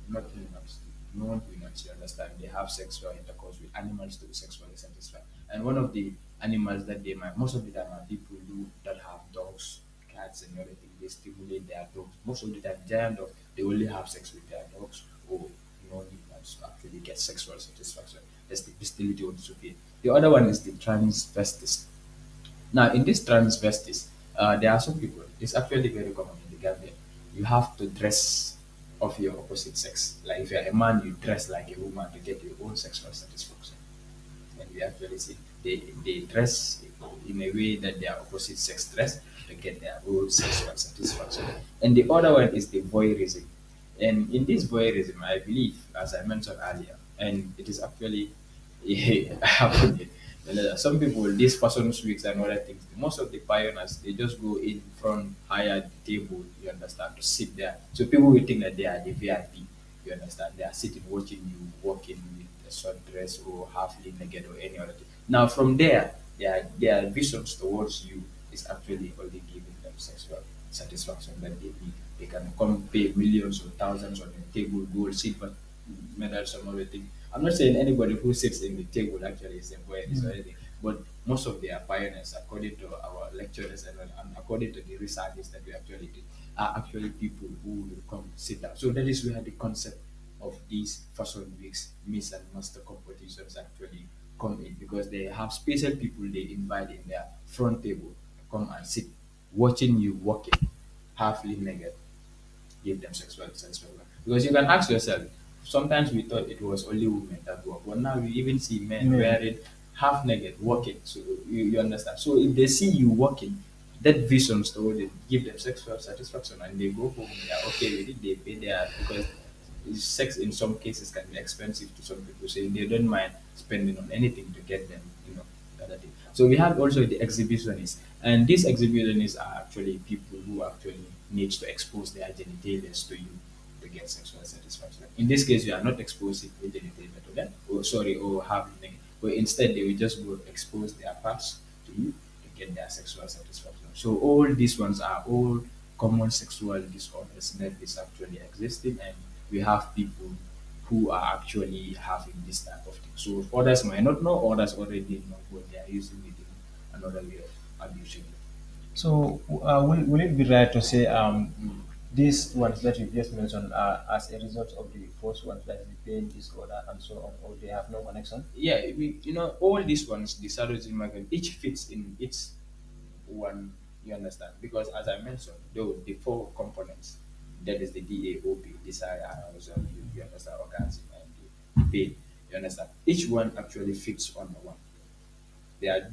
not humans, non-humans. You understand? They have sexual intercourse with animals to be sexually satisfied. And one of the animals that they might most of the time are people who that have dogs, cats, and everything. They stimulate their dogs. Most of the time, giant dogs they only have sex with their dogs or non-humans to actually get sexual satisfaction. That's the bestiality or the The other one is the transvestist. Now, in this transvestist, there are some people, it's actually very common in the Gambia. You have to dress of your opposite sex. Like if you're a man, you dress like a woman to get your own sexual satisfaction. And we actually see they dress in a way that their opposite sex dress to get their own sexual satisfaction. And the other one is the voyeurism. And in this voyeurism, I believe, as I mentioned earlier, and it is actually happening. Some people, these fashion weeks and other things, most of the pioneers, they just go in front, hire the table, you understand, to sit there. So people will think that they are the VIP, you understand. They are sitting watching you walking with a short dress or halfly naked or any other thing. Now from there, their visions towards you is actually only giving them sexual satisfaction that they need. They can come pay millions or thousands on the table, gold, silver, medals, some other thing. I'm not saying anybody who sits in the table actually is a voyeur or anything, but most of their pioneers, according to our lecturers and according to the researches that we actually did, are actually people who will come sit down. So that is where the concept of these fashion weeks, Miss and Master competitions actually come in because they have special people they invite in their front table to come and sit watching you walking halfly naked, give them sexual satisfaction. Because you can ask yourself, sometimes we thought it was only women that walk, but now we even see men wearing half naked walking. So you understand. So if they see you walking, that vision story give them sexual satisfaction and they go home, they are okay with it, they pay their because sex in some cases can be expensive to some people, so they don't mind spending on anything to get them, the other thing. So we have also the exhibitionists, and these exhibitionists are actually people who actually need to expose their genitalia to you to get sexual satisfaction. In this case, you are not exposing the genitalia to them, or having naked, but instead they will just go expose their parts to you to get their sexual satisfaction. So all these ones are all common sexual disorders that is actually existing, and we have people who are actually having this type of thing. So others might not know, others already know, but they are using it in another way of abusing it. So, will it be right to say these ones that you just mentioned are as a result of the first ones, like the pain disorder and so on, or they have no connection? Yeah, all these ones, the sadism, each fits in its one, you understand? Because as I mentioned, though the four components, that is the DAOP, desire, arousal, you understand, orgasm, and the pain, you understand? Each one actually fits on the one.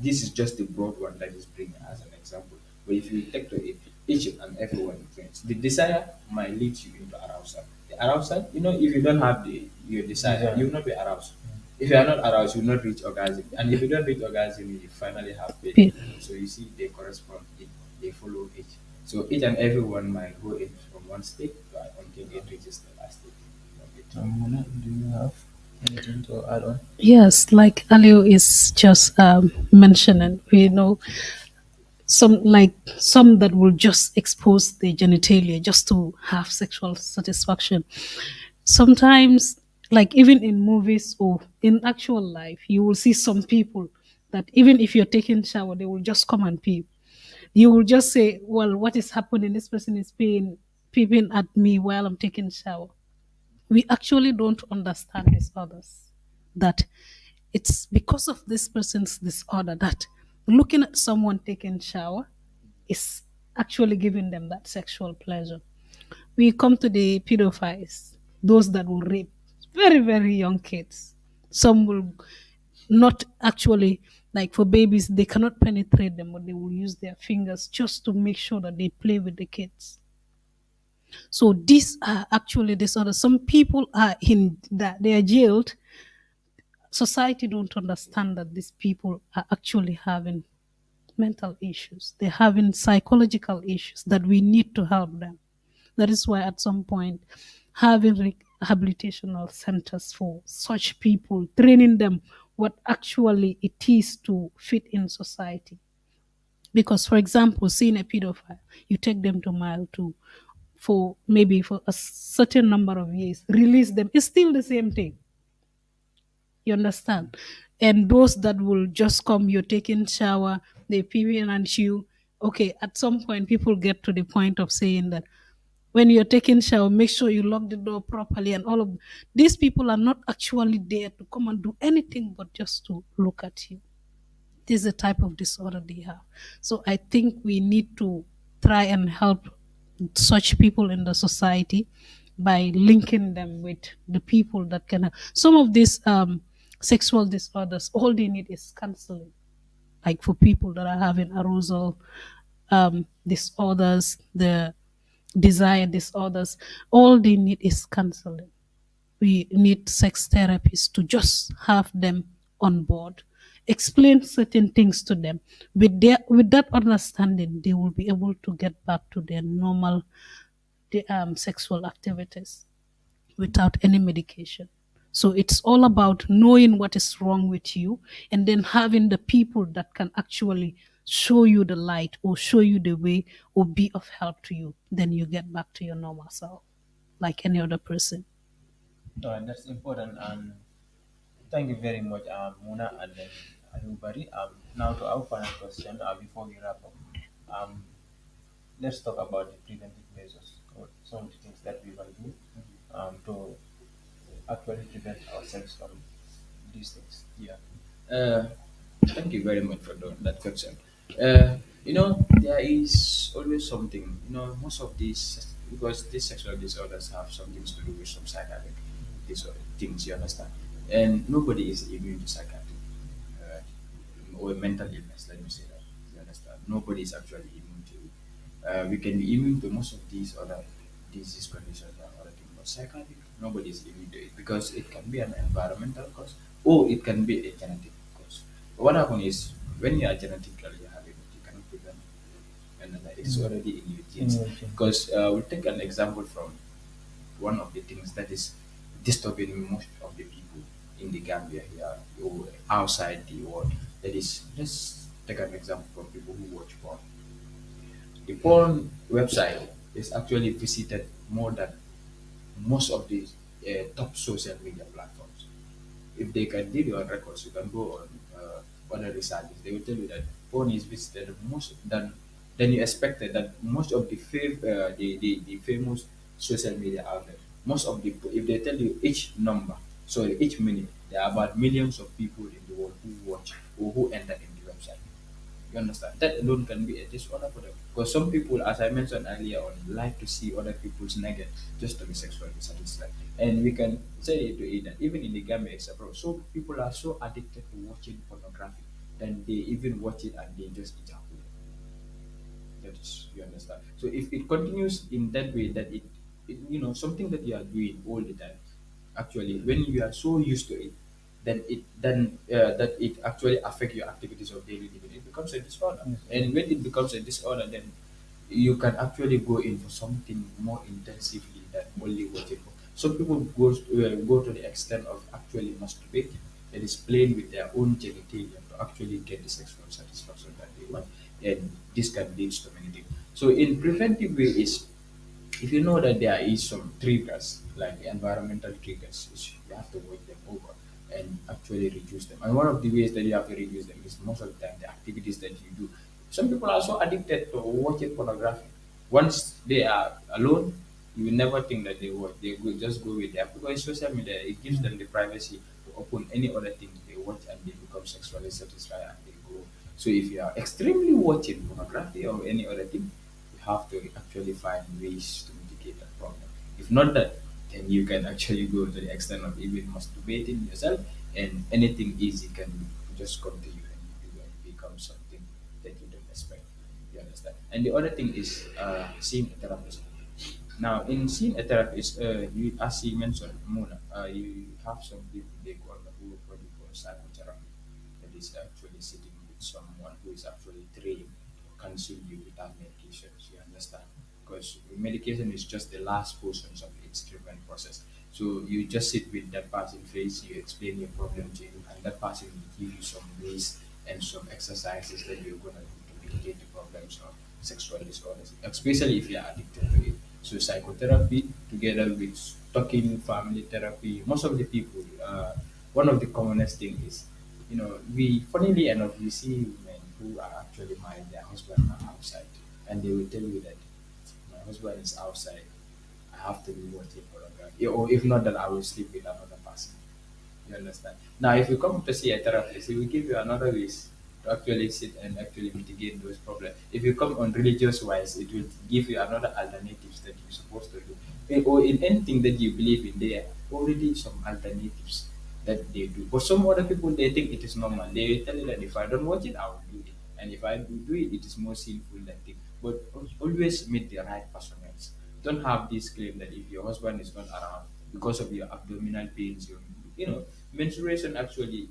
This is just the broad one that is bringing as an example. But if you take to it, each and every one friends, the desire might lead you into arousal. The arousal, if you don't have your desire, you will not be aroused. If you are not aroused, you will not reach orgasm. And if you don't reach orgasm, you finally have pain. So you see, they correspond, they follow each. So each and every one might go in from one state until it reaches the last state. Mona, do you have anything to add on? Yes, like Aliu is just mentioning, we know some that will just expose the genitalia just to have sexual satisfaction. Sometimes, like even in movies or in actual life, you will see some people that even if you're taking shower, they will just come and pee. You will just say, well, what is happening? This person is peeping at me while I'm taking shower. We actually don't understand disorders. That it's because of this person's disorder that looking at someone taking shower is actually giving them that sexual pleasure. We come to the pedophiles, those that will rape very, very young kids. Some will not actually, like for babies, they cannot penetrate them, but they will use their fingers just to make sure that they play with the kids. So these are actually disorders. Some people are in that they are jailed. Society don't understand that these people are actually having mental issues. They're having psychological issues that we need to help them. That is why at some point having rehabilitational centers for such people, training them what actually it is to fit in society. Because, for example, seeing a pedophile, you take them to mile two for maybe for a certain number of years, release them. It's still the same thing. You understand? And those that will just come, you're taking shower, they pee in and you. Okay, at some point, people get to the point of saying that when you're taking shower, make sure you lock the door properly. And all of these people are not actually there to come and do anything but just to look at you. This is the type of disorder they have. So I think we need to try and help such people in the society by linking them with the people that can. Some of these sexual disorders, all they need is counseling. Like for people that are having arousal disorders, the desire disorders, all they need is counseling. We need sex therapists to just have them on board, explain certain things to them. With that understanding, they will be able to get back to their normal sexual activities without any medication. So it's all about knowing what is wrong with you and then having the people that can actually show you the light or show you the way or be of help to you. Then you get back to your normal self like any other person. And that's important. And thank you very much, Muna and then everybody. Now to our final question before we wrap up. Um, let's talk about the preventive measures or some of the things that we can do to actually prevent ourselves from these things. Yeah. Uh, Thank you very much for that question. There is always something, most of these, because these sexual disorders have something to do with some psychiatric things, you understand? And nobody is immune to psychiatric or mental illness, let me say that, you understand? Nobody is actually immune to it. We can be immune to most of these other disease conditions and other things, but psychiatric, nobody is immune to it because it can be an environmental cause or it can be a genetic cause. But what happens is when you are genetically having it, you cannot prevent it. And it's already in your genes. Because we'll take an example from one of the things that is disturbing most of the people in the Gambia here or outside the world. That is, let's take an example from people who watch porn. The porn website is actually visited more than most of the top social media platforms. If they can give you on records, you can go on other researches. They will tell you that porn is visited most than you expected. That most of the famous social media outlets, most of the if they tell you each number, sorry, each minute, there are about millions of people in the world who watch or who enter in the website. You understand? That alone can be a disorder for them. Because some people, as I mentioned earlier on, like to see other people's naked just to be sexually satisfied. And we can say to it that even in the Gambia, etc., so people are so addicted to watching pornography that they even watch it and they just ejaculate. That is, you understand? So if it continues in that way, that something that you are doing all the time, actually, when you are so used to it, then that it actually affect your activities of daily living. It becomes a disorder, and when it becomes a disorder, then you can actually go in for something more intensively than only watching. Some people go to the extent of actually masturbate, that is playing with their own genitalia to actually get the sexual satisfaction that they want, and this can lead to many things. So in preventive way is if you know that there is some triggers, like environmental triggers, which you have to work them over and actually reduce them. And one of the ways that you have to reduce them is most of the time the activities that you do. Some people are so addicted to watching pornography. Once they are alone, you will never think that they watch. They will just go with their, because social media, it gives them the privacy to open any other thing they watch, and they become sexually satisfied and they go. So if you are extremely watching pornography or any other thing, you have to actually find ways to mitigate that problem. If not that, then you can actually go to the extent of even masturbating yourself, and anything easy can just come to you and you do, and it becomes something that you don't expect. You understand? And the other thing is seeing a therapist. Now, in seeing a therapist, you, as you mentioned, Mona, you have some people they call who what you call psychotherapy. That is actually sitting with someone who is actually trained to counsel you without medications. You understand? Because medication is just the last portions of its treatment process. So you just sit with that person face, you explain your problem to him, and that person will give you some ways and some exercises that you're gonna do to mitigate the problems of sexual disorders, especially if you're addicted to it. So psychotherapy together with talking, family therapy. Most of the people, one of the commonest thing is, we funnily enough we see women who are actually married, their husband are outside, and they will tell you that my husband is outside. I have to be watching pornography, or if not, that I will sleep with another person. You understand? Now, if you come to see a therapist, he will give you another ways to actually sit and actually mitigate those problems. If you come on religious wise, it will give you another alternatives that you're supposed to do. Or in anything that you believe in, there are already some alternatives that they do. But some other people, they think it is normal. They will tell you that if I don't watch it, I will do it. And if I do it, it is more sinful than thing. But always meet the right personnel. Don't have this claim that if your husband is not around because of your abdominal pains, menstruation actually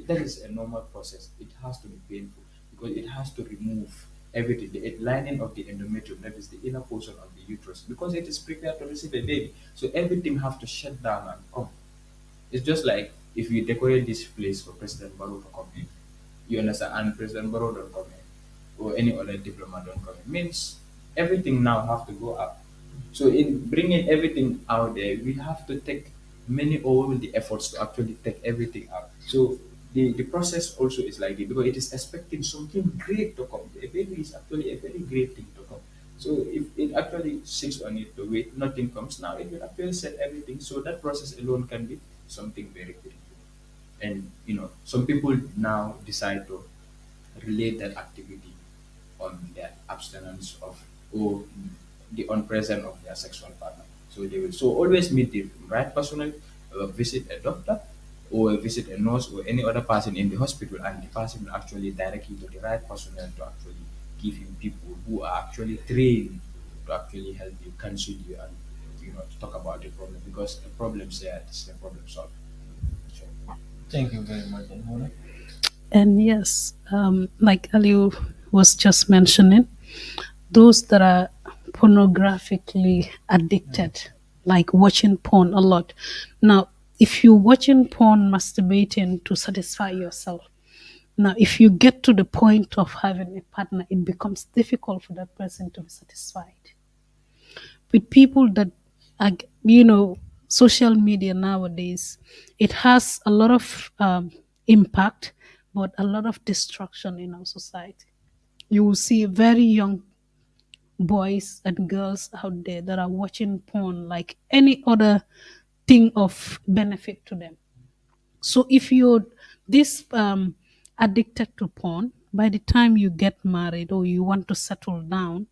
that is a normal process. It has to be painful because it has to remove everything, the lining of the endometrium, that is the inner portion of the uterus, because it is prepared to receive a baby. So everything have to shut down and come. It's just like if you decorate this place for President Barrow to come in, you understand, and President Barrow don't come in, or any other diplomat don't come in, means everything now have to go up. So in bringing everything out there, we have to take many all the efforts to actually take everything out. So the process also is like it because it is expecting something great to come. A baby is actually a very great thing to come. So if it actually sits on it to wait, nothing comes now, it will actually set everything. So that process alone can be something very beautiful. And some people now decide to relate that activity on their abstinence of or the unpresent of their sexual partner. So they will always meet the right personnel, visit a doctor or visit a nurse or any other person in the hospital, and the person will actually direct you to the right personnel to actually give you people who are actually trained to actually help you, counsel you, and to talk about the problem, because the problem shared is the problem solved. Thank you very much, Mona. And yes, like Aliu was just mentioning, those that are pornographically addicted, like watching porn a lot. Now, if you're watching porn, masturbating to satisfy yourself, now if you get to the point of having a partner, it becomes difficult for that person to be satisfied. With people that are, social media nowadays, it has a lot of impact, but a lot of destruction in our society. You will see very young boys and girls out there that are watching porn like any other thing of benefit to them. So if you're this addicted to porn, by the time you get married or you want to settle down,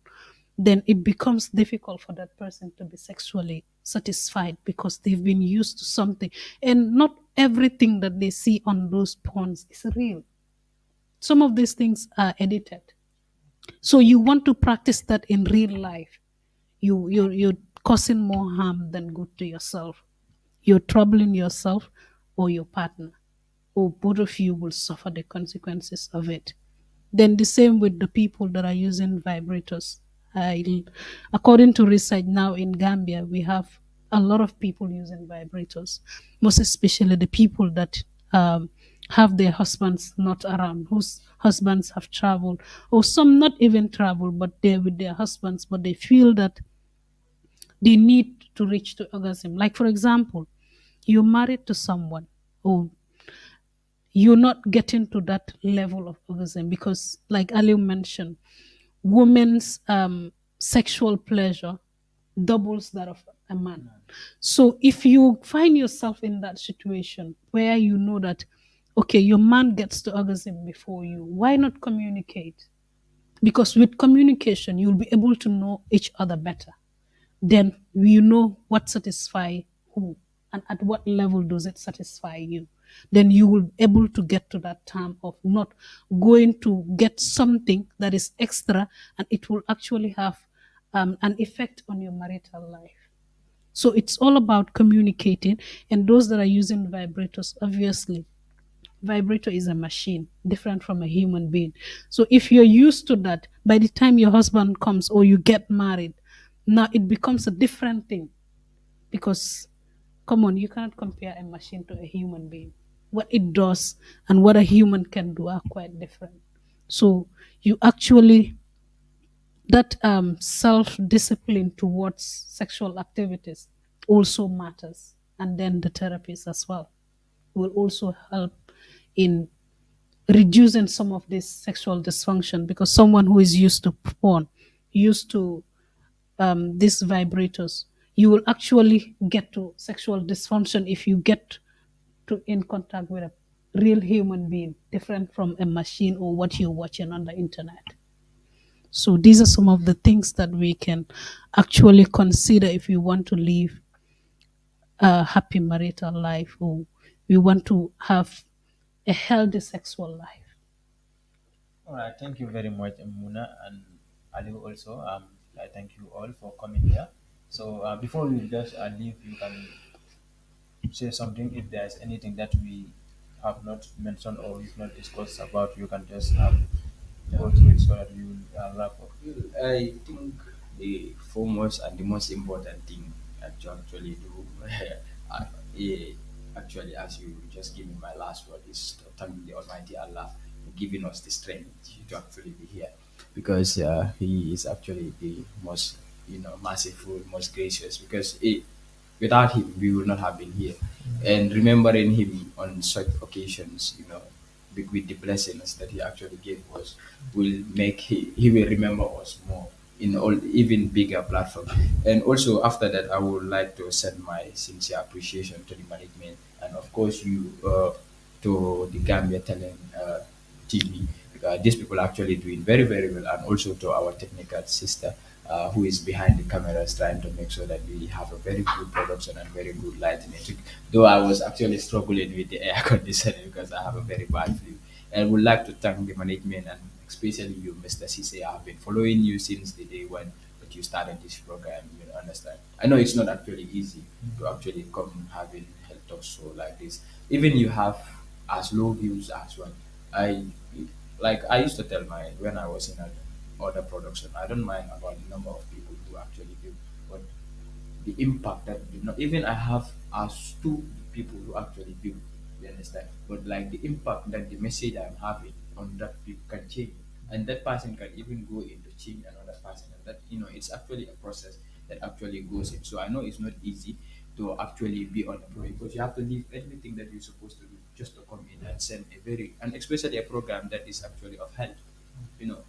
then it becomes difficult for that person to be sexually satisfied because they've been used to something. And not everything that they see on those porns is real. Some of these things are edited. So you want to practice that in real life. You're causing more harm than good to yourself. You're troubling yourself or your partner, or both of you will suffer the consequences of it. Then the same with the people that are using vibrators. According to research now in Gambia, we have a lot of people using vibrators, most especially the people that have their husbands not around, whose husbands have traveled, or some not even travel, but they're with their husbands, but they feel that they need to reach to orgasm. Like, for example, you're married to someone, or you're not getting to that level of orgasm because, like Ali mentioned, women's sexual pleasure doubles that of a man. So if you find yourself in that situation where you know that, okay, your man gets to orgasm before you, why not communicate? Because with communication, you'll be able to know each other better. Then you know what satisfy who and at what level does it satisfy you. Then you will be able to get to that time of not going to get something that is extra and it will actually have an effect on your marital life. So it's all about communicating. And those that are using vibrators, obviously, vibrator is a machine different from a human being. So if you're used to that, by the time your husband comes or you get married, now it becomes a different thing. Because come on, you cannot compare a machine to a human being. What it does and what a human can do are quite different. So you actually, that self-discipline towards sexual activities also matters. And then the therapies as well will also help in reducing some of this sexual dysfunction, because someone who is used to porn, used to these vibrators, you will actually get to sexual dysfunction if you get to in contact with a real human being, different from a machine or what you're watching on the internet. So these are some of the things that we can actually consider if we want to live a happy marital life, or we want to have a healthy sexual life. All right, thank you very much, Muna and Ali also. I thank you all for coming here. So before we just leave, you can say something if there's anything that we have not mentioned or we've not discussed about. You can just go through it so that we will wrap up. I think the foremost and the most important thing that you actually do, actually, as you just gave me my last word, is to thank the Almighty Allah for giving us the strength to actually be here, because He is actually the most, merciful, most gracious. Because without Him, we would not have been here. And remembering Him on such occasions, with the blessings that He actually gave us, will make He will remember us more in all even bigger platform. And also after that, I would like to send my sincere appreciation to the management, and of course you, to the Gambia Talent TV. These people are actually doing very very well, and also to our technical sister, who is behind the cameras trying to make sure that we have a very good production and very good lighting. Though I was actually struggling with the air conditioning because I have a very bad flu. And would like to thank the management, and especially you, Mr. Cisse. I have been following you since the day when that you started this program. You understand. I know it's not actually easy to actually come having health talk show like this. Even you have as low views as well. I I used to tell my when I was in other production, I don't mind about the number of people who actually do, but the impact that not even I have as two people who actually do, you understand, but like the impact that the message I'm having on that people can change, and that person can even go into change another person, and that it's actually a process that actually goes in. So I know it's not easy to actually be on a program, because you have to leave everything that you're supposed to do just to come in and send a very, and especially a program that is actually of help. you know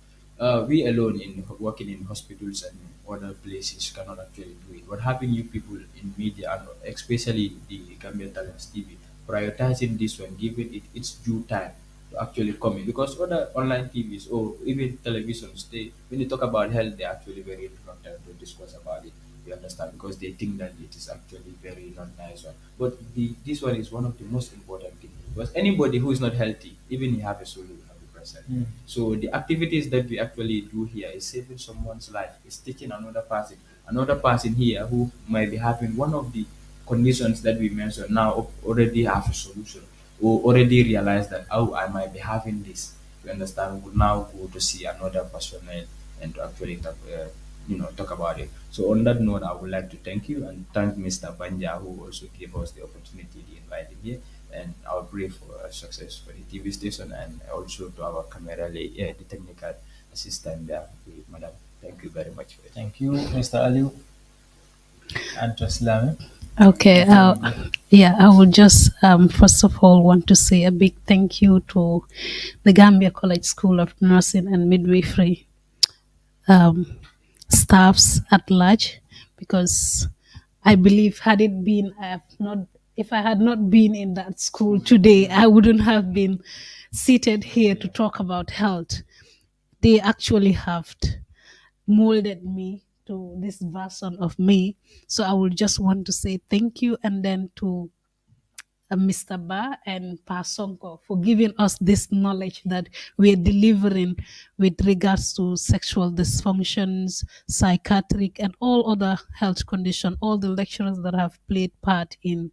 we alone in working in hospitals and other places cannot actually do it. But having you people in media, and especially the Gambia Talents TV, prioritizing this one, giving it its due time to actually come in, because other online TVs or even televisions, they when they talk about health, they're actually very reluctant to discuss about it. You understand, because they think that it is actually very not nice one. But this one is one of the most important things, because anybody who is not healthy, even he have a soul, will not be present. So the activities that we actually do here is saving someone's life, is teaching another person here who might be having one of the conditions that we mentioned now, already have a solution, or already realize that, oh, I might be having this. You understand? Would now go to see another personnel and to actually talk about it. So on that note, I would like to thank you and thank Mr. Banja, who also gave us the opportunity to invite him here. And I'll pray for success for the TV station, and also to our camera the technical assistant there, Madam. Thank you very much for it. Thank you, Mr. Aliu. And to Islam. Okay. Yeah, I would just first of all want to say a big thank you to the Gambia College School of Nursing and Midwifery um, staffs at large, because I believe had it been I have not if I had not been in that school today, I wouldn't have been seated here to talk about health. They actually have molded me to this version of me. So I would just want to say thank you, and then to Mr. Ba and Pa Sonko for giving us this knowledge that we are delivering with regards to sexual dysfunctions, psychiatric, and all other health conditions. All the lecturers that have played part in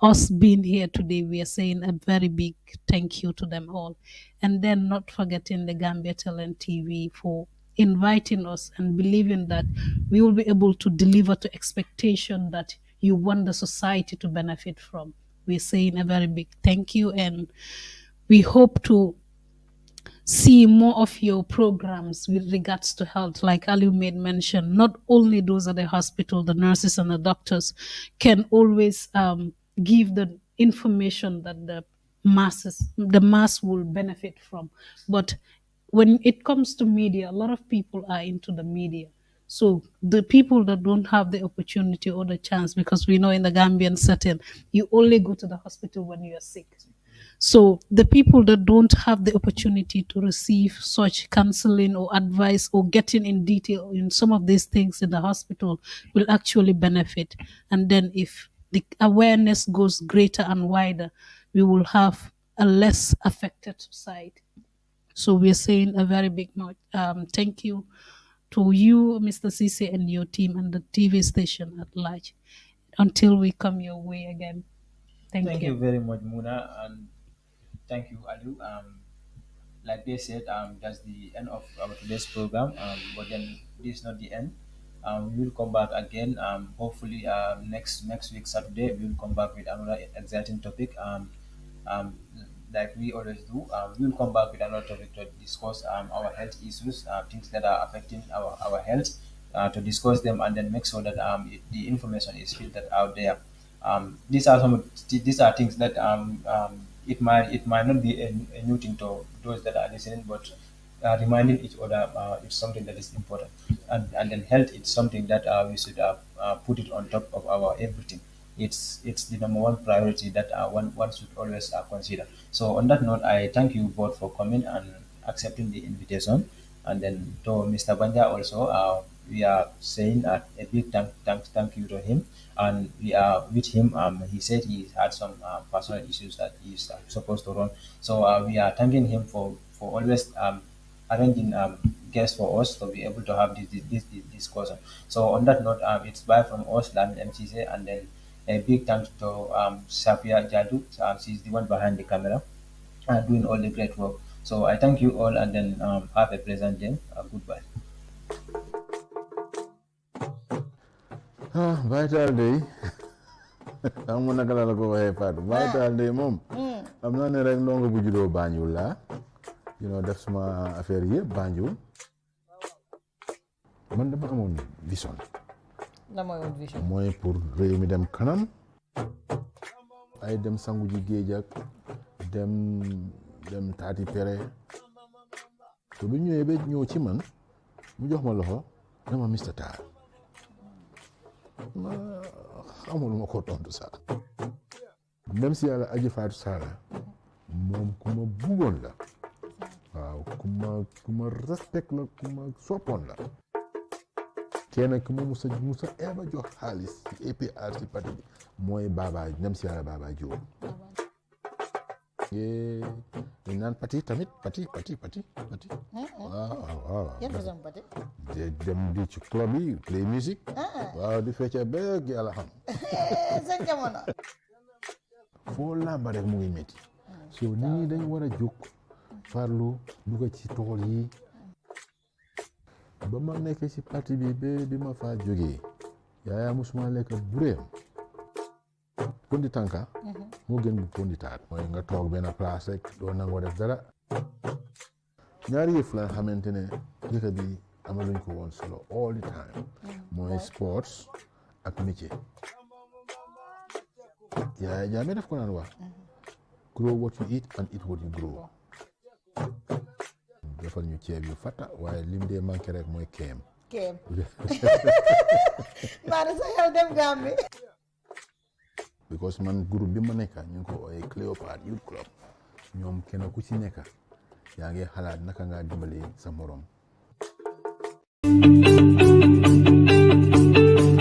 us being here today, we are saying a very big thank you to them all. And then not forgetting the Gambia Talent TV for inviting us and believing that we will be able to deliver to expectation that you want the society to benefit from. We're saying a very big thank you, and we hope to see more of your programs with regards to health. Like Ali made mention, not only those at the hospital, the nurses and the doctors can always give the information that the mass will benefit from. But when it comes to media, a lot of people are into the media. So the people that don't have the opportunity or the chance, because we know in the Gambian setting, you only go to the hospital when you are sick. So the people that don't have the opportunity to receive such counseling or advice or getting in detail in some of these things in the hospital will actually benefit. And then if the awareness goes greater and wider, we will have a less affected society. So we're saying a very big thank you to you, Mr. Cisse, and your team and the TV station at large. Until we come your way again. Thank you you. very much, Muna, and thank you, Alu. Like they said, that's the end of our today's program. But then this is not the end. We will come back again. Hopefully, next week Saturday we will come back with another exciting topic. Um, like we always do, we will come back with another topic to discuss our health issues, things that are affecting our health, to discuss them and then make sure that the information is filtered out there. These are things that it might not be a new thing to those that are listening, but reminding each other is something that is important, and then health is something that we should put it on top of our everything. It's the number one priority that one should always consider. So on that note, I thank you both for coming and accepting the invitation, and then to Mr. Banja also, we are saying a big thank you to him, and we are with him. He said he had some personal issues that he's supposed to run, so we are thanking him for always arranging guests for us to be able to have this discussion. So on that note, it's bye from us, Lamin MCC, and then a big thanks to Safia Jadu. She's the one behind the camera, doing all the great work. So I thank you all, and then have a pleasant day. Goodbye. Vital day. I'm gonna go ahead, Vital day, mom. I'm not a longer with you, Banjula. You know, that's my affair here, Banjul. Man dama amoon vision. La mooy woon vision. mooy pour réew mi dem kanam, ay dem sangu ji géej ak dem taati pere. te bu ñëwee ba ñëw ci man mu jox ma loxo dama Mr. Tar ma xamul ma ko tontu sax, même si yàlla aji faatu saala moom ku ma bëggoon la, waaw ku ma respect la, ku ma soppoon la. kenn ku ma musa eba jox xaalis ci APR ci parti bi mooy Baba, nem si yàlla Baba Diop. ñu naan pati tamit pati. waaw. Yan façon pati? dem di ci club yi play music. waaw di fecca beeg yàlla xam. Seen jamono. foo làmba rek mu ngi métti. so nit ñi dañ war a jóg farlu dugg ci tool yi. ba ma nekk ci parti bi bi ma faa jógee yaaya musuma lekk bureem pondi tànka moo gën bu pondi taat. mooy nga toog benn place rek doo nangoo def dara. ñaari yëf la xamante ne dëkk bi amaluñ ko woon solo all the time mooy sports ak métier yaa jaame def ko naan wax grow what you eat and eat what you grow defal ñu ceeb yu fata waaye lim dee manqué rek mooy keem maa sa xel dem Gambie because man groupe bi ma nekka ñu ngi ko ooyee Cléopâtre Youth Club ñoom kenn ku ci nekka yaa ngi xalaat naka ngaa dimbale sa morom.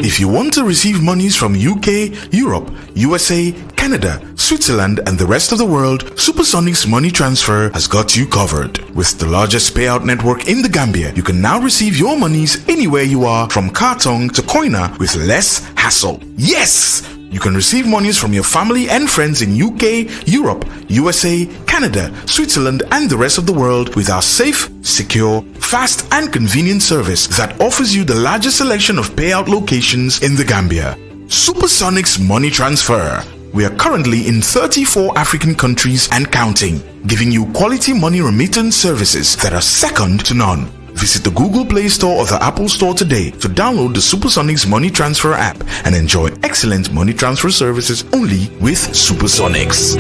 If you want to receive monies from UK, Europe, USA, Canada, Switzerland, and the rest of the world, Supersonic's money transfer has got you covered. With the largest payout network in the Gambia, you can now receive your monies anywhere you are, from Kartong to Koina, with less hassle. Yes! You can receive monies from your family and friends in UK, Europe, USA, Canada, Switzerland, and the rest of the world with our safe, secure, fast, and convenient service that offers you the largest selection of payout locations in the Gambia. Supersonic's money transfer. We are currently in 34 African countries and counting, giving you quality money remittance services that are second to none. Visit the Google Play Store or the Apple Store today to download the Supersonics Money Transfer app and enjoy excellent money transfer services only with Supersonics.